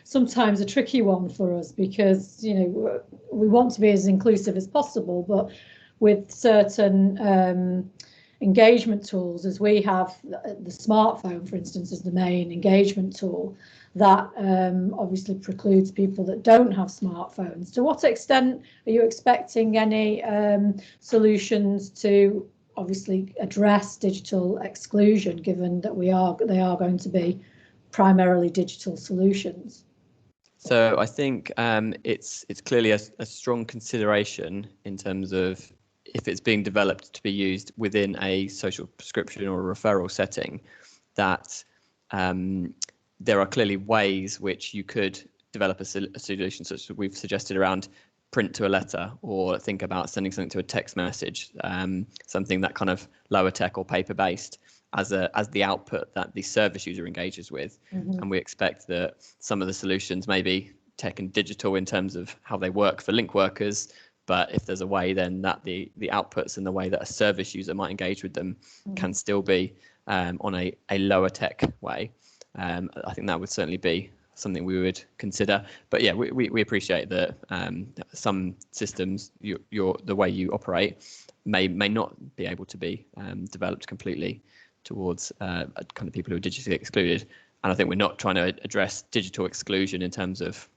sometimes a tricky one for us, because, you know, we want to be as inclusive as possible, but with certain engagement tools, as we have the smartphone, for instance, as the main engagement tool, that obviously precludes people that don't have smartphones. To what extent are you expecting any solutions to obviously address digital exclusion, given that they are going to be primarily digital solutions? So I think it's clearly a strong consideration in terms of if it's being developed to be used within a social prescription or a referral setting, that there are clearly ways which you could develop a solution, such as we've suggested around print to a letter, or think about sending something to a text message, something that kind of lower tech or paper based as the output that the service user engages with. Mm-hmm. And we expect that some of the solutions may be tech and digital in terms of how they work for link workers, but if there's a way then that the outputs and the way that a service user might engage with them can still be on a lower tech way, I think that would certainly be something we would consider. But yeah, we appreciate that some systems, the way you operate may not be able to be developed completely towards kind of people who are digitally excluded. And I think we're not trying to address digital exclusion in terms of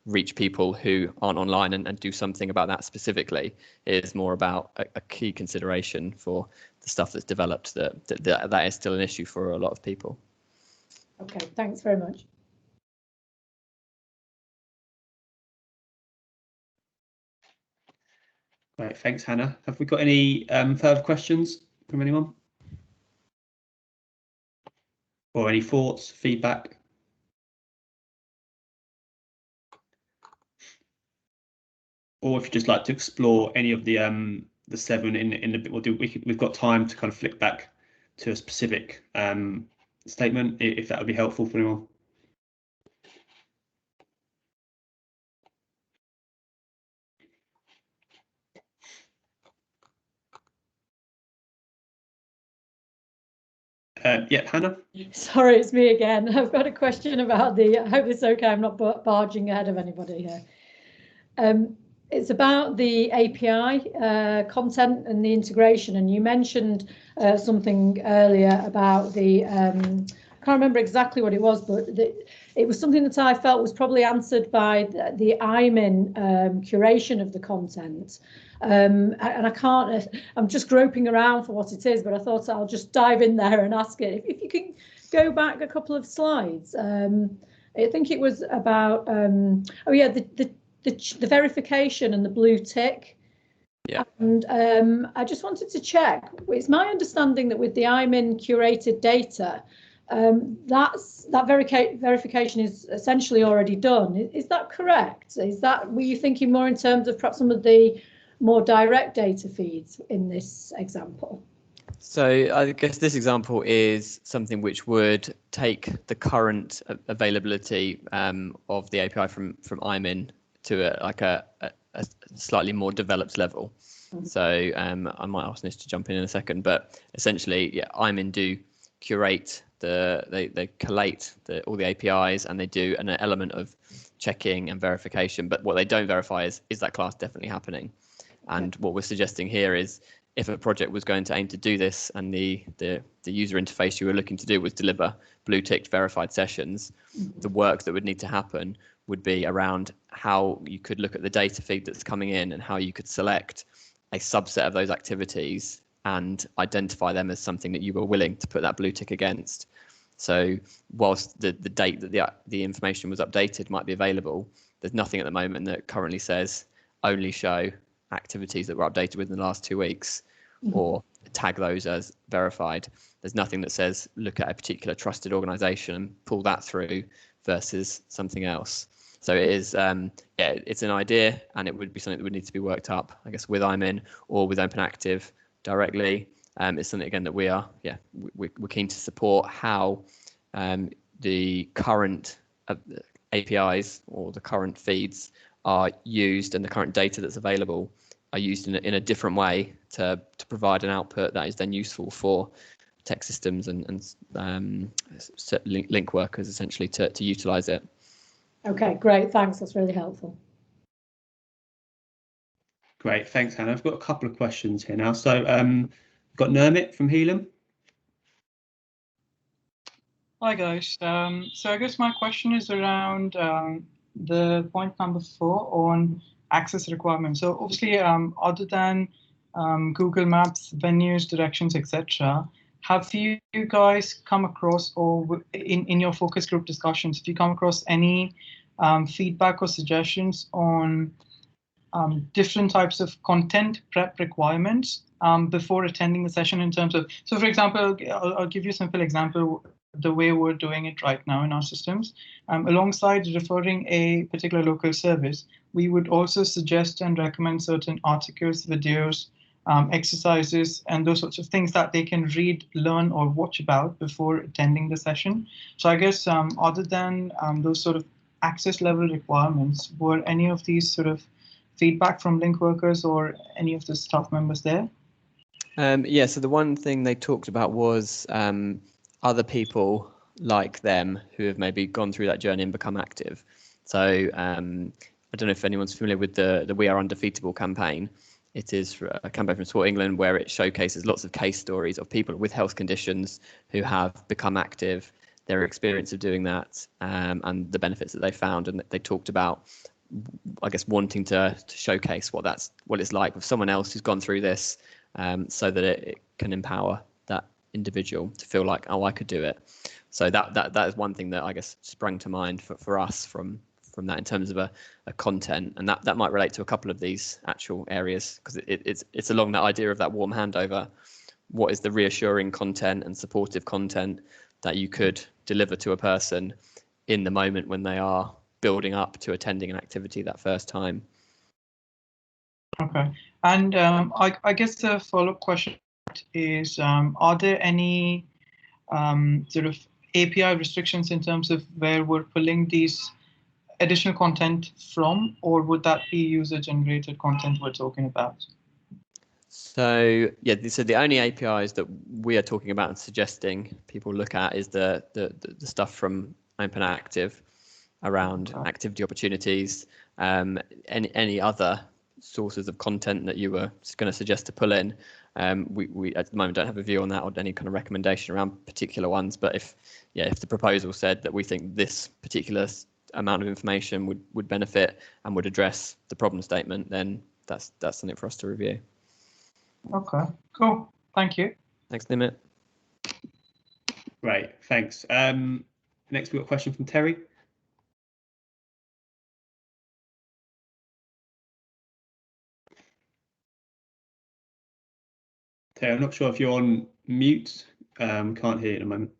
reach people who aren't online and do something about that specifically. It is more about a key consideration for the stuff that's developed, that is still an issue for a lot of people. Okay, thanks very much. Right, thanks, Hannah. Have we got any further questions from anyone? Or any thoughts, feedback? Or if you'd just like to explore any of the 7 in a bit, we've got time to kind of flick back to a specific statement, if that would be helpful for anyone. Yeah, Hannah. Sorry, it's me again. I've got a question about I hope it's okay, I'm not barging ahead of anybody here. It's about the API content and the integration, and you mentioned something earlier about I can't remember exactly what it was, but it was something that I felt was probably answered by the IMIN curation of the content. And I can't, I'm just groping around for what it is, but I thought I'll just dive in there and ask it. If you can go back a couple of slides, I think it was about, oh yeah, the verification and the blue tick. Yeah. And I just wanted to check. It's my understanding that with the IMIN curated data, that verification is essentially already done. Is that correct? Were you thinking more in terms of perhaps some of the more direct data feeds in this example? So I guess this example is something which would take the current availability of the API from IMIN to a slightly more developed level. So I might ask Nis to jump in a second, but essentially, yeah, IMIN do curate they collate all the APIs, and they do an element of checking and verification. But what they don't verify is that class definitely happening? And what we're suggesting here is, if a project was going to aim to do this, and the user interface you were looking to do was deliver blue-ticked verified sessions, the work that would need to happen would be around how you could look at the data feed that's coming in and how you could select a subset of those activities and identify them as something that you were willing to put that blue tick against. So whilst the date that the information was updated might be available, there's nothing at the moment that currently says only show activities that were updated within the last 2 weeks, or tag those as verified. There's nothing that says look at a particular trusted organization and pull that through versus something else. So it is, it's an idea, and it would be something that would need to be worked up, I guess, with IMIN or with OpenActive directly. It's something, again, that we're keen to support how the current APIs or the current feeds are used, and the current data that's available are used in a different way to provide an output that is then useful for tech systems and link workers, essentially, to utilize it. Okay, great, thanks, that's really helpful. Great, thanks, Hannah. I've got a couple of questions here now. So we've got Nermit from Helam. Hi guys, so I guess my question is around the point number 4 on access requirements. So obviously, other than Google Maps, venues, directions, etc., have you guys come across, or in your focus group discussions, have you come across any feedback or suggestions on different types of content prep requirements before attending the session, in terms of, so for example, I'll give you a simple example, the way we're doing it right now in our systems. Alongside referring a particular local service, we would also suggest and recommend certain articles, videos, exercises, and those sorts of things that they can read, learn, or watch about before attending the session. So I guess other than those sort of access level requirements, were any of these sort of feedback from link workers or any of the staff members there? Yeah, so the one thing they talked about was other people like them who have maybe gone through that journey and become active. So I don't know if anyone's familiar with the We Are Undefeatable campaign. It is a campaign from Sport England where it showcases lots of case stories of people with health conditions who have become active, their experience of doing that, and the benefits that they found. And they talked about, I guess, wanting to showcase what it's like with someone else who's gone through this, so that it can empower that individual to feel like, oh, I could do it. So that is one thing that I guess sprung to mind for us from that, in terms of a content, and that might relate to a couple of these actual areas, because it's along that idea of that warm handover. What is the reassuring content and supportive content that you could deliver to a person in the moment when they are building up to attending an activity that first time? Okay, and I guess the follow-up question is, are there any sort of API restrictions in terms of where we're pulling these additional content from, or would that be user-generated content we're talking about? So yeah, so the only APIs that we are talking about and suggesting people look at is the stuff from OpenActive around activity opportunities. Any other sources of content that you were going to suggest to pull in, we at the moment don't have a view on that or any kind of recommendation around particular ones. But if the proposal said that we think this particular amount of information would benefit and would address the problem statement, then that's something for us to review. Okay, cool. Thank you. Thanks, Nimit. Great, thanks. Next, we've got a question from Terry. Terry, I'm not sure if you're on mute. Can't hear you at the moment.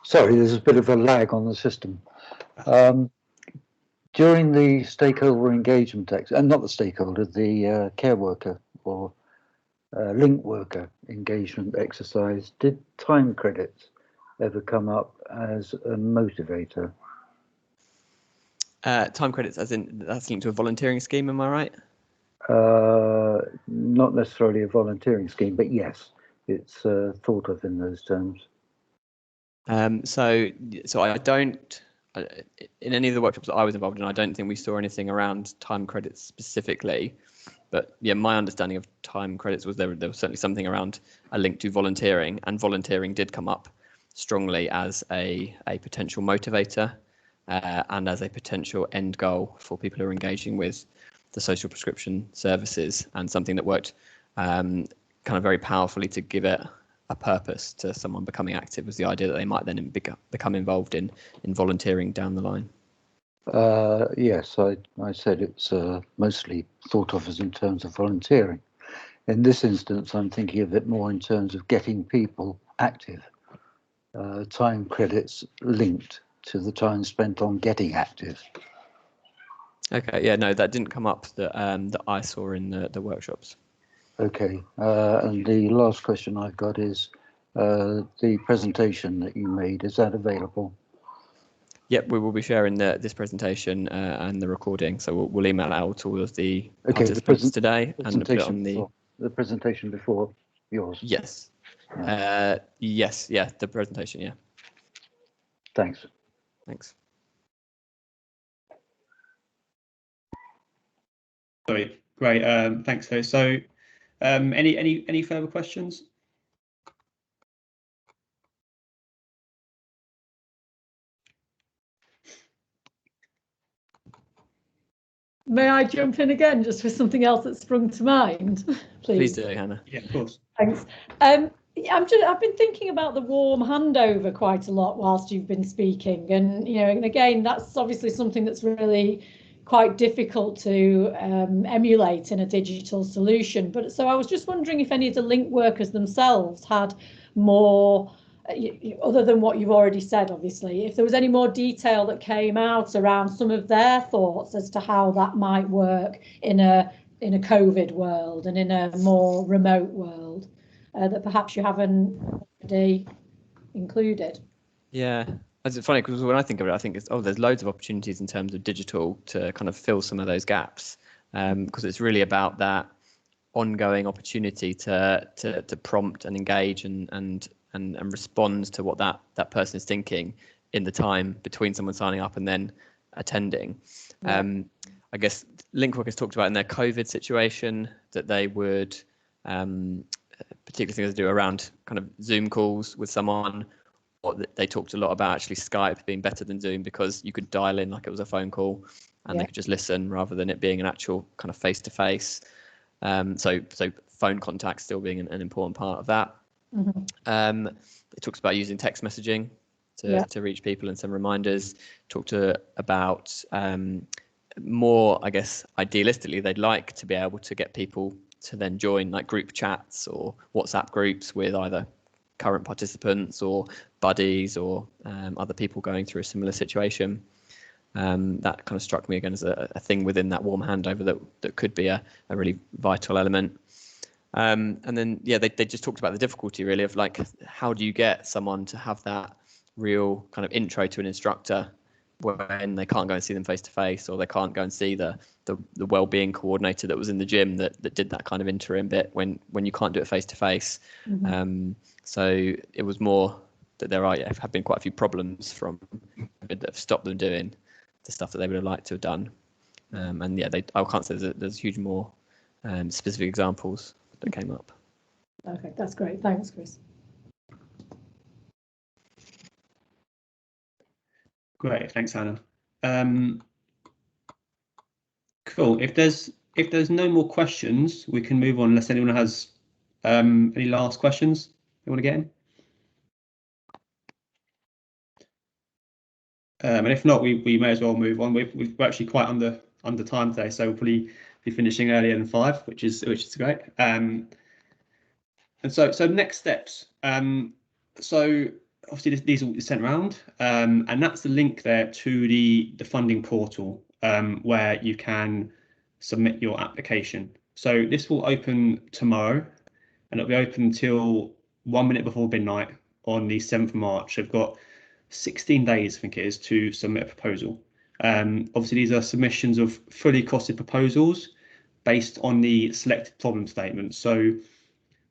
Sorry, there's a bit of a lag on the system. During the stakeholder engagement, and not the stakeholder, the care worker or link worker engagement exercise, did time credits ever come up as a motivator? Time credits, as in that's linked to a volunteering scheme, am I right? Not necessarily a volunteering scheme, but yes, it's thought of in those terms. So I don't, in any of the workshops that I was involved in, I don't think we saw anything around time credits specifically. But yeah, my understanding of time credits was there was certainly something around a link to volunteering, and volunteering did come up strongly as a potential motivator and as a potential end goal for people who are engaging with the social prescription services, and something that worked kind of very powerfully to give it a purpose to someone becoming active, was the idea that they might then become involved in volunteering down the line. Yes, I said it's mostly thought of as in terms of volunteering. In this instance, I'm thinking of it more in terms of getting people active. Time credits linked to the time spent on getting active. Okay, yeah, no, that didn't come up that I saw in the workshops. Okay, and the last question I've got is the presentation that you made, is that available? Yep, we will be sharing this presentation and the recording, so we'll email out to all of the participants today and put it on the presentation before yours. Yes. Yes, yeah, the presentation, yeah. Thanks. Thanks. Sorry, great. Thanks, Lou. So, any further questions? May I jump in again just with something else that sprung to mind, please? Please do, Hannah. Yeah, of course. Thanks. I've been thinking about the warm handover quite a lot whilst you've been speaking, and and again, that's obviously something that's really quite difficult to emulate in a digital solution. But so I was just wondering if any of the link workers themselves had more, other than what you've already said, obviously, if there was any more detail that came out around some of their thoughts as to how that might work in a COVID world and in a more remote world that perhaps you haven't already included. Yeah, it's funny because when I think of it, I think there's loads of opportunities in terms of digital to kind of fill some of those gaps, because it's really about that ongoing opportunity to prompt and engage and respond to what that person is thinking in the time between someone signing up and then attending. Yeah. I guess link workers talked about in their COVID situation that they would particularly things to do around kind of Zoom calls with someone, or they talked a lot about actually Skype being better than Zoom because you could dial in like it was a phone call and they could just listen rather than it being an actual kind of face-to-face. So phone contact still being an important part of that. Mm-hmm. It talks about using text messaging to reach people and send reminders. Talked about more, I guess, idealistically, they'd like to be able to get people to then join like group chats or WhatsApp groups with either current participants or buddies or other people going through a similar situation. That kind of struck me again as a thing within that warm handover that could be a really vital element. And then, yeah, they just talked about the difficulty really of like, how do you get someone to have that real kind of intro to an instructor when they can't go and see them face to face, or they can't go and see the well-being coordinator that was in the gym that did that kind of interim bit when you can't do it face to face. So it was more that there have been quite a few problems from that have stopped them doing the stuff that they would have liked to have done. And yeah, I can't say there's huge more specific examples that came up. Okay, that's great. Thanks, Chris. Great, thanks, Hannah. Cool. If there's no more questions, we can move on unless anyone has any last questions you want to get in. And if not, we may as well move on. We're actually quite under time today, so we'll probably be finishing earlier than 5, which is great. And so next steps. So obviously these will be sent around, and that's the link there to the funding portal where you can submit your application. So this will open tomorrow, and it'll be open until 1 minute before midnight on the 7th of March. I've got 16 days, I think it is, to submit a proposal. Obviously, these are submissions of fully costed proposals based on the selected problem statement. So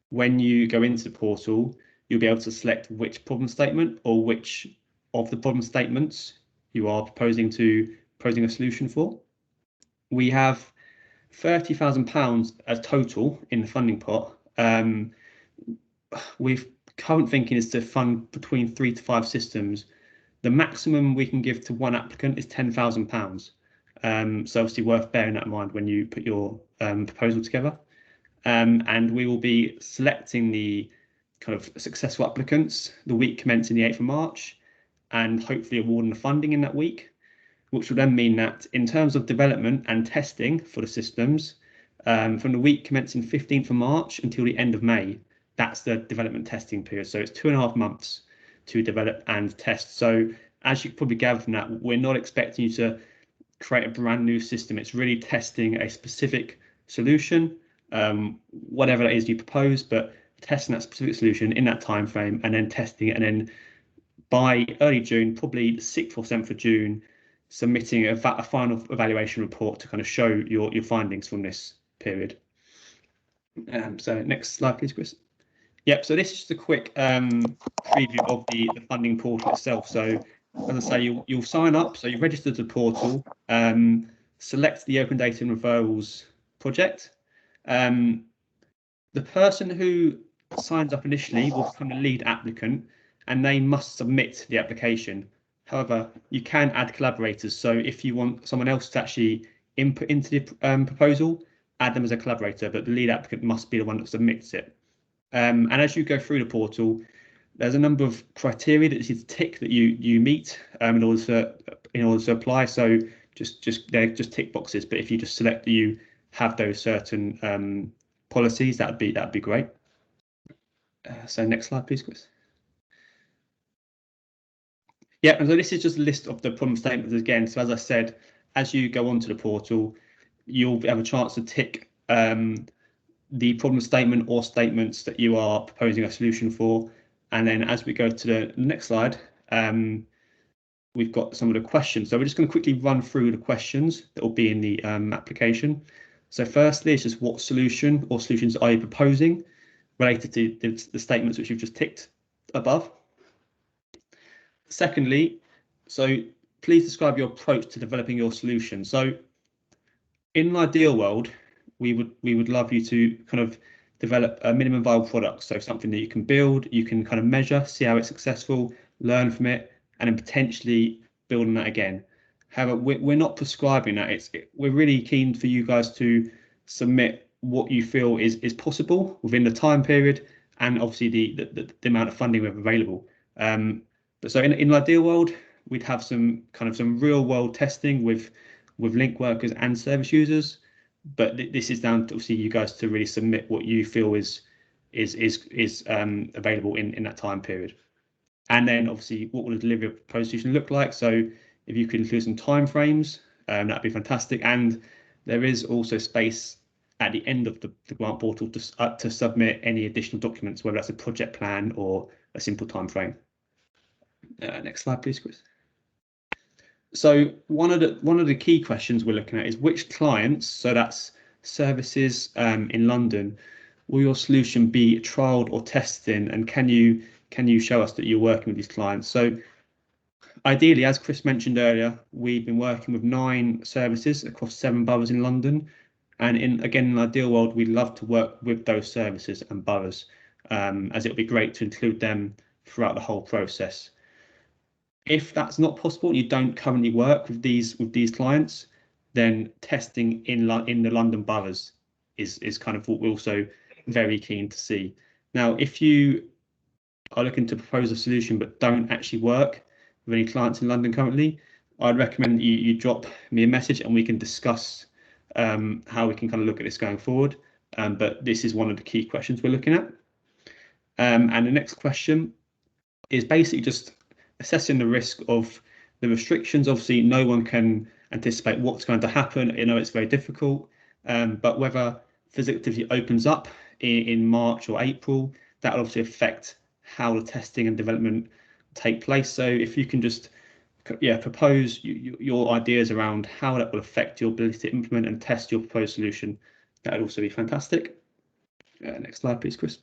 when you go into the portal, you'll be able to select which problem statement or which of the problem statements you are proposing a solution for. We have £30,000 as total in the funding pot. Current thinking is to fund between 3 to 5 systems. The maximum we can give to one applicant is £10,000. So obviously worth bearing that in mind when you put your proposal together. And we will be selecting the kind of successful applicants the week commencing the 8th of March, and hopefully awarding the funding in that week, which will then mean that in terms of development and testing for the systems, from the week commencing 15th of March until the end of May, that's the development testing period. So it's 2.5 months to develop and test. So as you probably gather from that, we're not expecting you to create a brand new system. It's really testing a specific solution, whatever that is you propose, but testing that specific solution in that time frame and then testing it, and then by early June, probably the 6th or 7th of June, submitting a final evaluation report to kind of show your findings from this period. So next slide, please, Chris. Yep, so this is just a quick preview of the funding portal itself. So as I say, you'll sign up, so you register to the portal, select the Open Data and Referrals project. The person who signs up initially will become the lead applicant, and they must submit the application. However, you can add collaborators. So if you want someone else to actually input into the proposal, add them as a collaborator, but the lead applicant must be the one that submits it. And as you go through the portal, there's a number of criteria that you need to tick that you meet in order to apply. So they're just tick boxes. But if you just select that you have those certain policies, that'd be great. So next slide, please, Chris. Yeah, and so this is just a list of the problem statements again. So as I said, as you go onto the portal, you'll have a chance to tick the problem statement or statements that you are proposing a solution for. And then as we go to the next slide, we've got some of the questions. So we're just going to quickly run through the questions that will be in the application. So firstly, it's just what solution or solutions are you proposing related to the statements which you've just ticked above. Secondly, so please describe your approach to developing your solution. So in an ideal world, we would love you to kind of develop a minimum viable product. So something that you can build, you can kind of measure, see how it's successful, learn from it, and then potentially build on that again. However, we're not prescribing that. We're really keen for you guys to submit what you feel is possible within the time period, and obviously the amount of funding we have available. But so in an ideal world, we'd have some real world testing with link workers and service users. But this is down to obviously you guys to really submit what you feel is available in that time period. And then obviously what will the delivery of proposed solution look like? So if you could include some timeframes, that'd be fantastic. And there is also space at the end of the grant portal to submit any additional documents, whether that's a project plan or a simple timeframe. Next slide, please, Chris. So one of the key questions we're looking at is which clients, so that's services in London, will your solution be trialed or tested in, and can you show us that you're working with these clients? So ideally, as Chris mentioned earlier, we've been working with 9 services across 7 boroughs in London, and in an ideal world, we'd love to work with those services and boroughs, as it would be great to include them throughout the whole process. If that's not possible, you don't currently work with these clients, then testing in the London boroughs is kind of what we're also very keen to see. Now, if you are looking to propose a solution but don't actually work with any clients in London currently, I'd recommend you drop me a message and we can discuss how we can kind of look at this going forward. But this is one of the key questions we're looking at. And the next question, is basically just assessing the risk of the restrictions. Obviously, no one can anticipate what's going to happen. You know, it's very difficult, but whether physical activity opens up in March or April, that will obviously affect how the testing and development take place. So if you can just propose your ideas around how that will affect your ability to implement and test your proposed solution, that would also be fantastic. Next slide, please, Chris.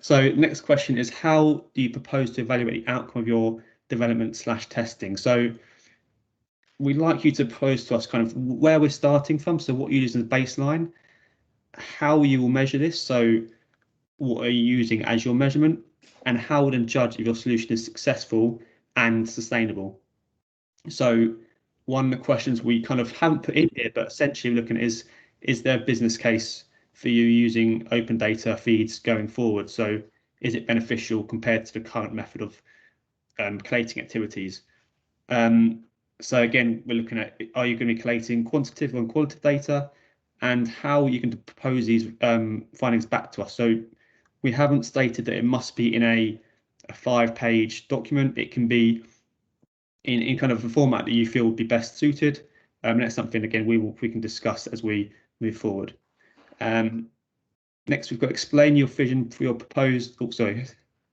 So next question is, how do you propose to evaluate the outcome of your development/testing? So we'd like you to propose to us kind of where we're starting from, so what you use as a baseline, how you will measure this, so what are you using as your measurement, and how will then judge if your solution is successful and sustainable. So one of the questions we kind of haven't put in here, but essentially looking at is there a business case for you using open data feeds going forward? So is it beneficial compared to the current method of collating activities? So again, we're looking at, are you going to be collating quantitative and qualitative data, and how you can propose these findings back to us. So we haven't stated that it must be in a 5-page document. It can be in kind of a format that you feel would be best suited. And that's something, again, we can discuss as we move forward. Next, we've got explain your vision for your proposed.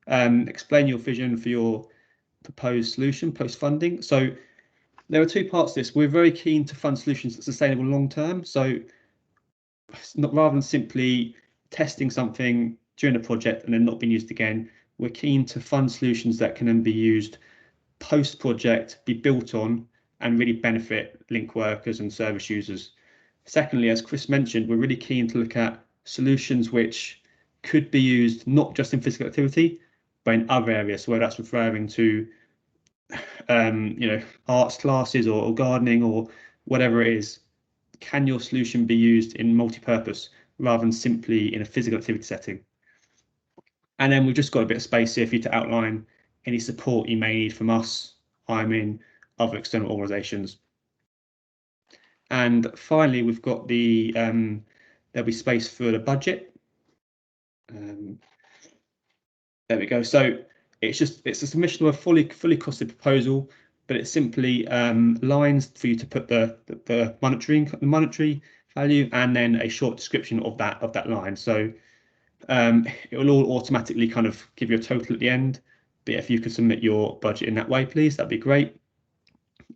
Explain your vision for your proposed solution post funding. So there are two parts to this. We're very keen to fund solutions that are sustainable long term. So rather than simply testing something during the project and then not being used again, we're keen to fund solutions that can then be used post project, be built on, and really benefit link workers and service users. Secondly, as Chris mentioned, we're really keen to look at solutions which could be used not just in physical activity, but in other areas. So whether that's referring to arts classes or gardening or whatever it is, can your solution be used in multi-purpose rather than simply in a physical activity setting? And then we've just got a bit of space here for you to outline any support you may need from us, other external organisations. And finally, we've got the there'll be space for the budget. There we go. So it's a submission of a fully costed proposal, but it's simply lines for you to put the monetary value and then a short description of that line. So it will all automatically kind of give you a total at the end. But if you could submit your budget in that way, please, that'd be great.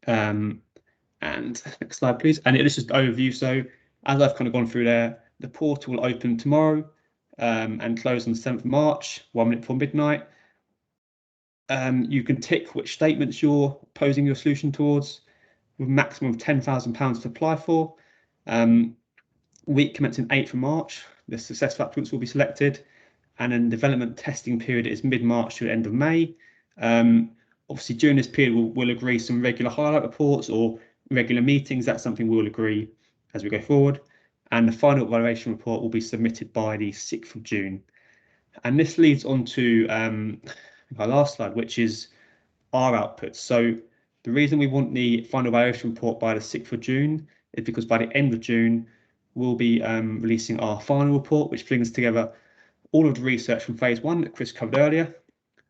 And next slide, please. And it's just overview. So as I've kind of gone through there, the portal will open tomorrow and close on the 7th of March, 1 minute before midnight. You can tick which statements you're posing your solution towards, with a maximum of £10,000 to apply for. Week commencing 8th of March, the successful applicants will be selected, and then development testing period is mid-March to the end of May. Obviously, during this period, we'll agree some regular highlight reports or regular meetings. That's something we'll agree as we go forward. And the final evaluation report will be submitted by the 6th of June. And this leads on to our last slide, which is our outputs. So the reason we want the final evaluation report by the 6th of June is because by the end of June, we'll be releasing our final report, which brings together all of the research from phase 1 that Chris covered earlier,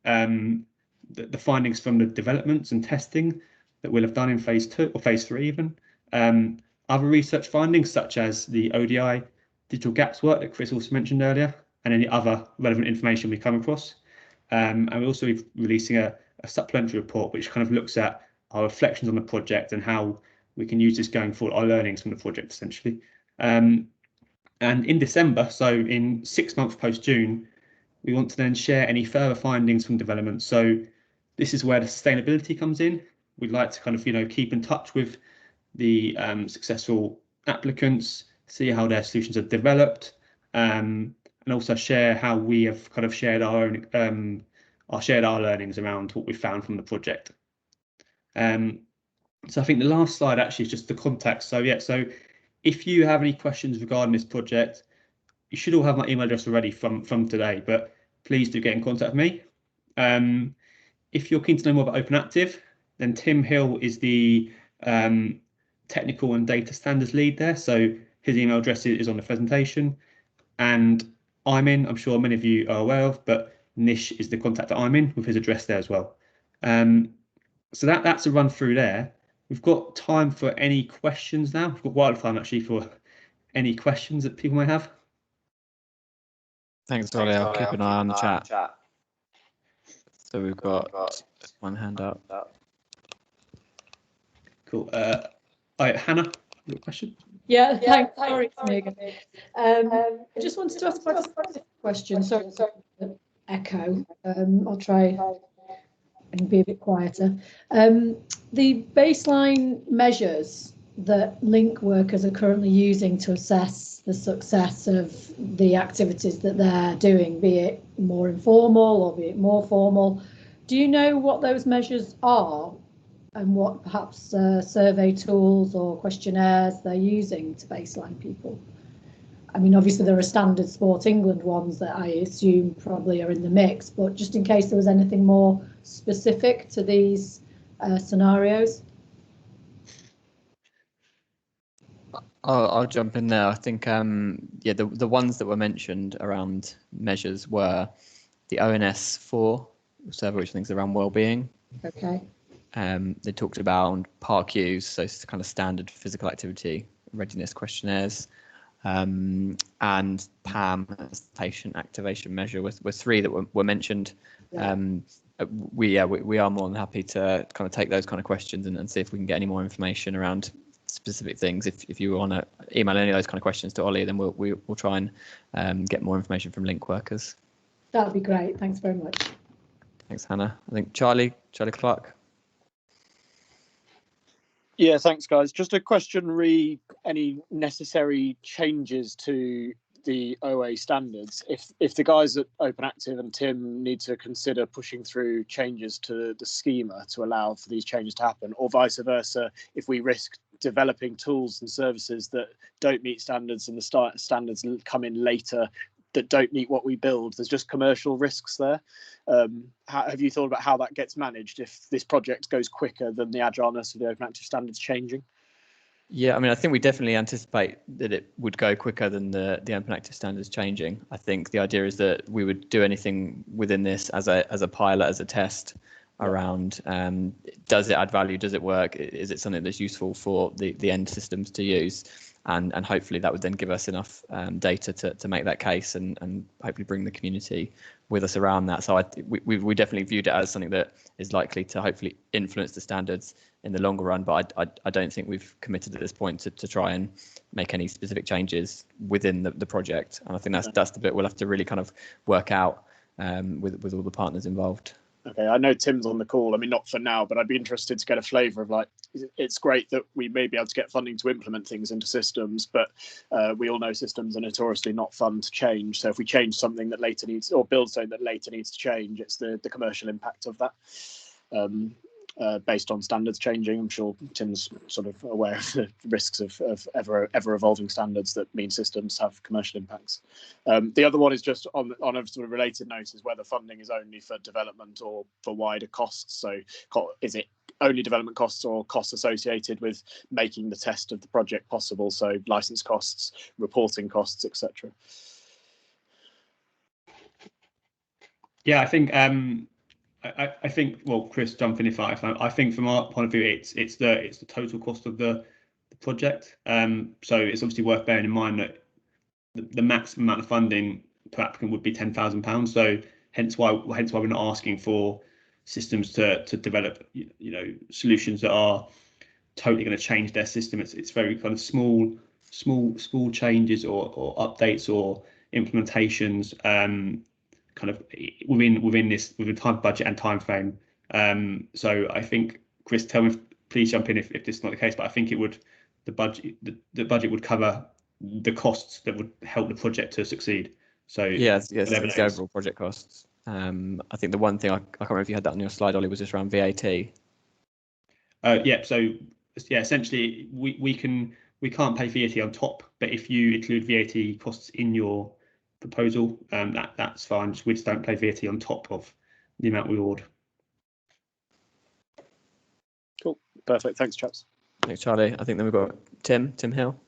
the findings from the developments and testing that we'll have done in phase 2 or phase 3 even, other research findings such as the ODI digital gaps work that Chris also mentioned earlier, and any other relevant information we come across. And we'll also be releasing a supplementary report which kind of looks at our reflections on the project and how we can use this going forward, our learnings from the project essentially. And in December, so in 6 months post June, we want to then share any further findings from development. So this is where the sustainability comes in. We'd like to kind of keep in touch with the successful applicants, see how their solutions are developed, and also share how we have kind of shared our own our learnings around what we found from the project. So I think the last slide actually is just the contact. So yeah, so if you have any questions regarding this project, you should all have my email address already from today, but please do get in contact with me. If you're keen to know more about Open Active, then Tim Hill is the technical and data standards lead there. So his email address is on the presentation. And I'm sure many of you are aware of, but Nish is the contact that I'm in with his address there as well. So that's a run through there. We've got time for any questions now. We've got quite a lot of time actually for any questions that people may have. Thanks, Ollie. I'll keep an eye on the chat. So we've got one hand up. Cool. Hannah, your question? Yeah, thanks. Sorry, it's me again. I just wanted to ask a question. Sorry, echo. I'll try and be a bit quieter. The baseline measures that link workers are currently using to assess the success of the activities that they're doing, be it more informal or be it more formal, do you know what those measures are and what perhaps survey tools or questionnaires they're using to baseline people? I mean, obviously there are standard Sport England ones that I assume probably are in the mix, but just in case there was anything more specific to these scenarios. I'll jump in there. I think, yeah, the ones that were mentioned around measures were the ONS 4 survey, which I think is around wellbeing. Okay. They talked about PARQs, so it's kind of standard physical activity readiness questionnaires, and PAM, as the patient activation measure, were three that were mentioned. Yeah. We are more than happy to kind of take those kind of questions and see if we can get any more information around specific things. If you want to email any of those kind of questions to Ollie, then we'll try and get more information from link workers. That would be great. Thanks very much. Thanks, Hannah. I think Charlie Clark. Yeah, thanks, guys. Just a question re any necessary changes to the OA standards. If the guys at Open Active and Tim need to consider pushing through changes to the schema to allow for these changes to happen, or vice versa, if we risk developing tools and services that don't meet standards and the standards come in later that don't meet what we build, there's just commercial risks there. Have you thought about how that gets managed if this project goes quicker than the agileness of the Open Active standards changing? Yeah, I mean, I think we definitely anticipate that it would go quicker than the Open Active standards changing. I think the idea is that we would do anything within this as a pilot, as a test around, does it add value, does it work, is it something that's useful for the end systems to use? And hopefully that would then give us enough data to make that case and hopefully bring the community with us around that. So we definitely viewed it as something that is likely to hopefully influence the standards in the longer run, but I don't think we've committed at this point to try and make any specific changes within the project. And I think that's the bit we'll have to really kind of work out with all the partners involved. Okay, I know Tim's on the call. I mean, not for now, but I'd be interested to get a flavour of, like, it's great that we may be able to get funding to implement things into systems, but we all know systems are notoriously not fun to change. So if we change something that later needs, or build something that later needs to change, it's the commercial impact of that. Based on standards changing, I'm sure Tim's sort of aware of the risks of ever evolving standards that mean systems have commercial impacts. The other one is just on a sort of related note, is whether funding is only for development or for wider costs. So is it only development costs or costs associated with making the test of the project possible? So license costs, reporting costs, etc. Yeah, I think I think, well, Chris, jump in if I think from our point of view, it's the total cost of the project. So it's obviously worth bearing in mind that the maximum amount of funding per applicant would be £10,000. So hence why we're not asking for systems to develop solutions that are totally going to change their system. It's very kind of small changes or updates or implementations. Kind of within time budget and time frame. So I think, Chris, please jump in if this is not the case, but I think the budget would cover the costs that would help the project to succeed. So yes, it's the overall project costs. I think the one thing I can't remember if you had that on your slide, Ollie, was just around VAT. Yeah. So yeah, essentially we can't pay VAT on top, but if you include VAT costs in your proposal, that's fine. We just don't pay VAT on top of the amount we award. Cool, perfect. Thanks, chaps. Thanks, Charlie. I think then we've got Tim Hill.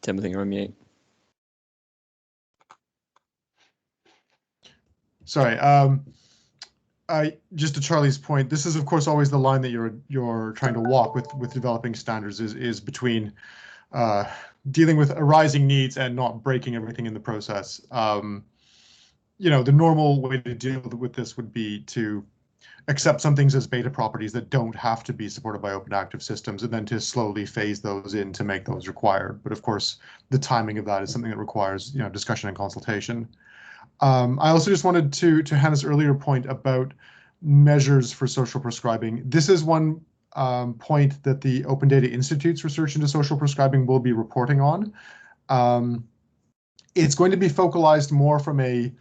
Tim, I think you're on mute. Sorry. Just to Charlie's point, this is of course always the line that you're trying to walk with developing standards is between dealing with arising needs and not breaking everything in the process. You know, the normal way to deal with this would be to accept some things as beta properties that don't have to be supported by open active systems, and then to slowly phase those in to make those required. But of course, the timing of that is something that requires, you know, discussion and consultation. I also just wanted to Hannah's earlier point about measures for social prescribing. This is one point that the Open Data Institute's research into social prescribing will be reporting on. It's going to be focalized more from a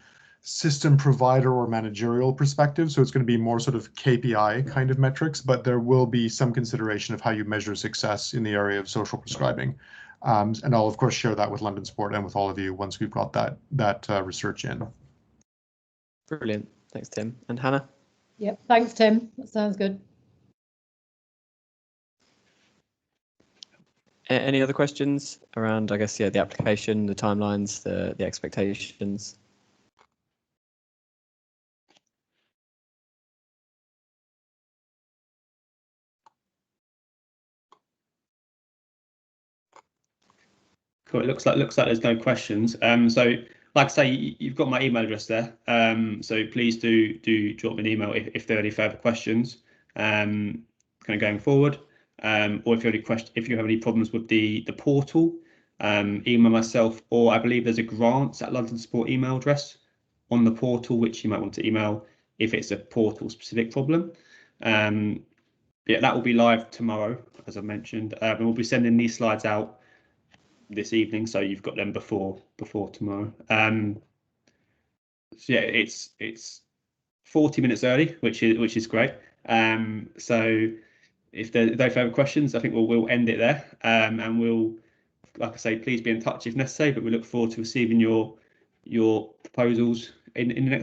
system provider or managerial perspective, so it's going to be more sort of KPI kind of metrics, but there will be some consideration of how you measure success in the area of social prescribing. And I'll of course share that with London Sport and with all of you once we've got that research in. Brilliant. Thanks, Tim. And Hannah? Yep, thanks, Tim. That sounds good. Any other questions around, I guess, yeah, the application, the timelines, the expectations? Cool. It looks like there's no questions. So like I say, you've got my email address there. So please do drop me an email if there are any further questions, kind of going forward. Or if you have any problems with the portal, email myself, or I believe there's a grants at London Sport email address on the portal, which you might want to email if it's a portal specific problem. Yeah, that will be live tomorrow, as I mentioned, and we'll be sending these slides out this evening, so you've got them before tomorrow. So yeah, it's 40 minutes early, which is great. So if there are no further questions, I think we'll end it there. And we'll, like I say, please be in touch if necessary. But we look forward to receiving your proposals in the next